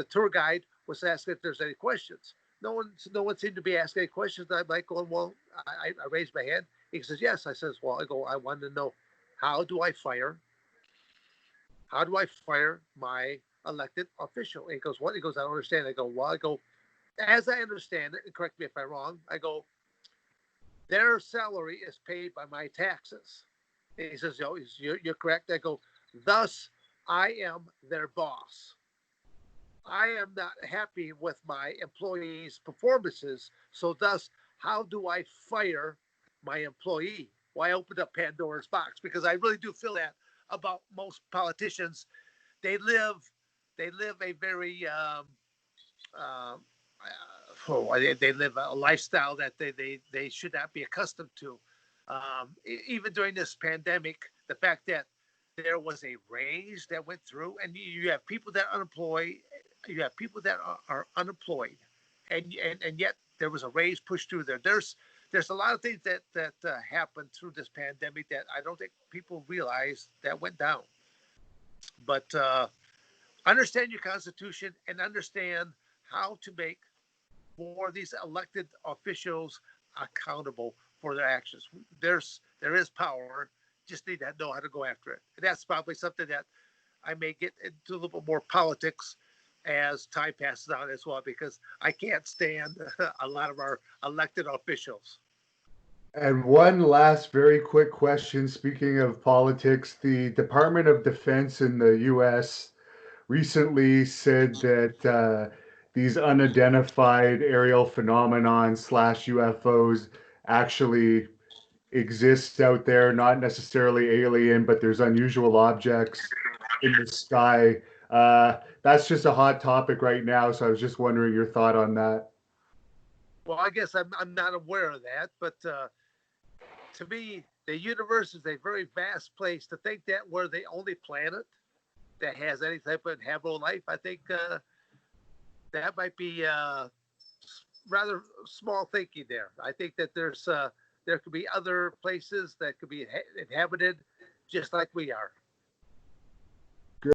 tour guide was asking if there's any questions. No one seemed to be asking any questions. I'm like going, well, I raised my hand. He says, yes. I says, well, I wanted to know how do I fire? How do I fire my elected official? And he goes, what? He goes, I don't understand. I go, well, I go, as I understand it, and correct me if I'm wrong, I go, their salary is paid by my taxes. And he says, yo, you're correct. I go, thus, I am their boss. I am not happy with my employees' performances. So, thus, how do I fire my employee? Well, I opened up Pandora's box because I really do feel that about most politicians. They live, they live a very uh, they live a lifestyle that they should not be accustomed to. Even during this pandemic, the fact that there was a raise that went through, and you have people that are unemployed, you have people that are unemployed, and yet there was a raise pushed through there. There's a lot of things that happened through this pandemic that I don't think people realize that went down. But understand your constitution and understand how to make more of these elected officials accountable for their actions. There is power, just need to know how to go after it. And that's probably something that I may get into a little bit more politics as time passes on as well, because I can't stand a lot of our elected officials. And one last very quick question. Speaking of politics, the Department of Defense in the US recently said that these unidentified aerial phenomenon slash UFOs actually exist out there, not necessarily alien, but there's unusual objects in the sky. That's just a hot topic right now, so I was just wondering your thought on that. Well, I guess I'm not aware of that, but to me, the universe is a very vast place. To think that we're the only planet that has any type of habitable life, I think that might be rather small thinking there. I think that there could be other places that could be inhabited just like we are.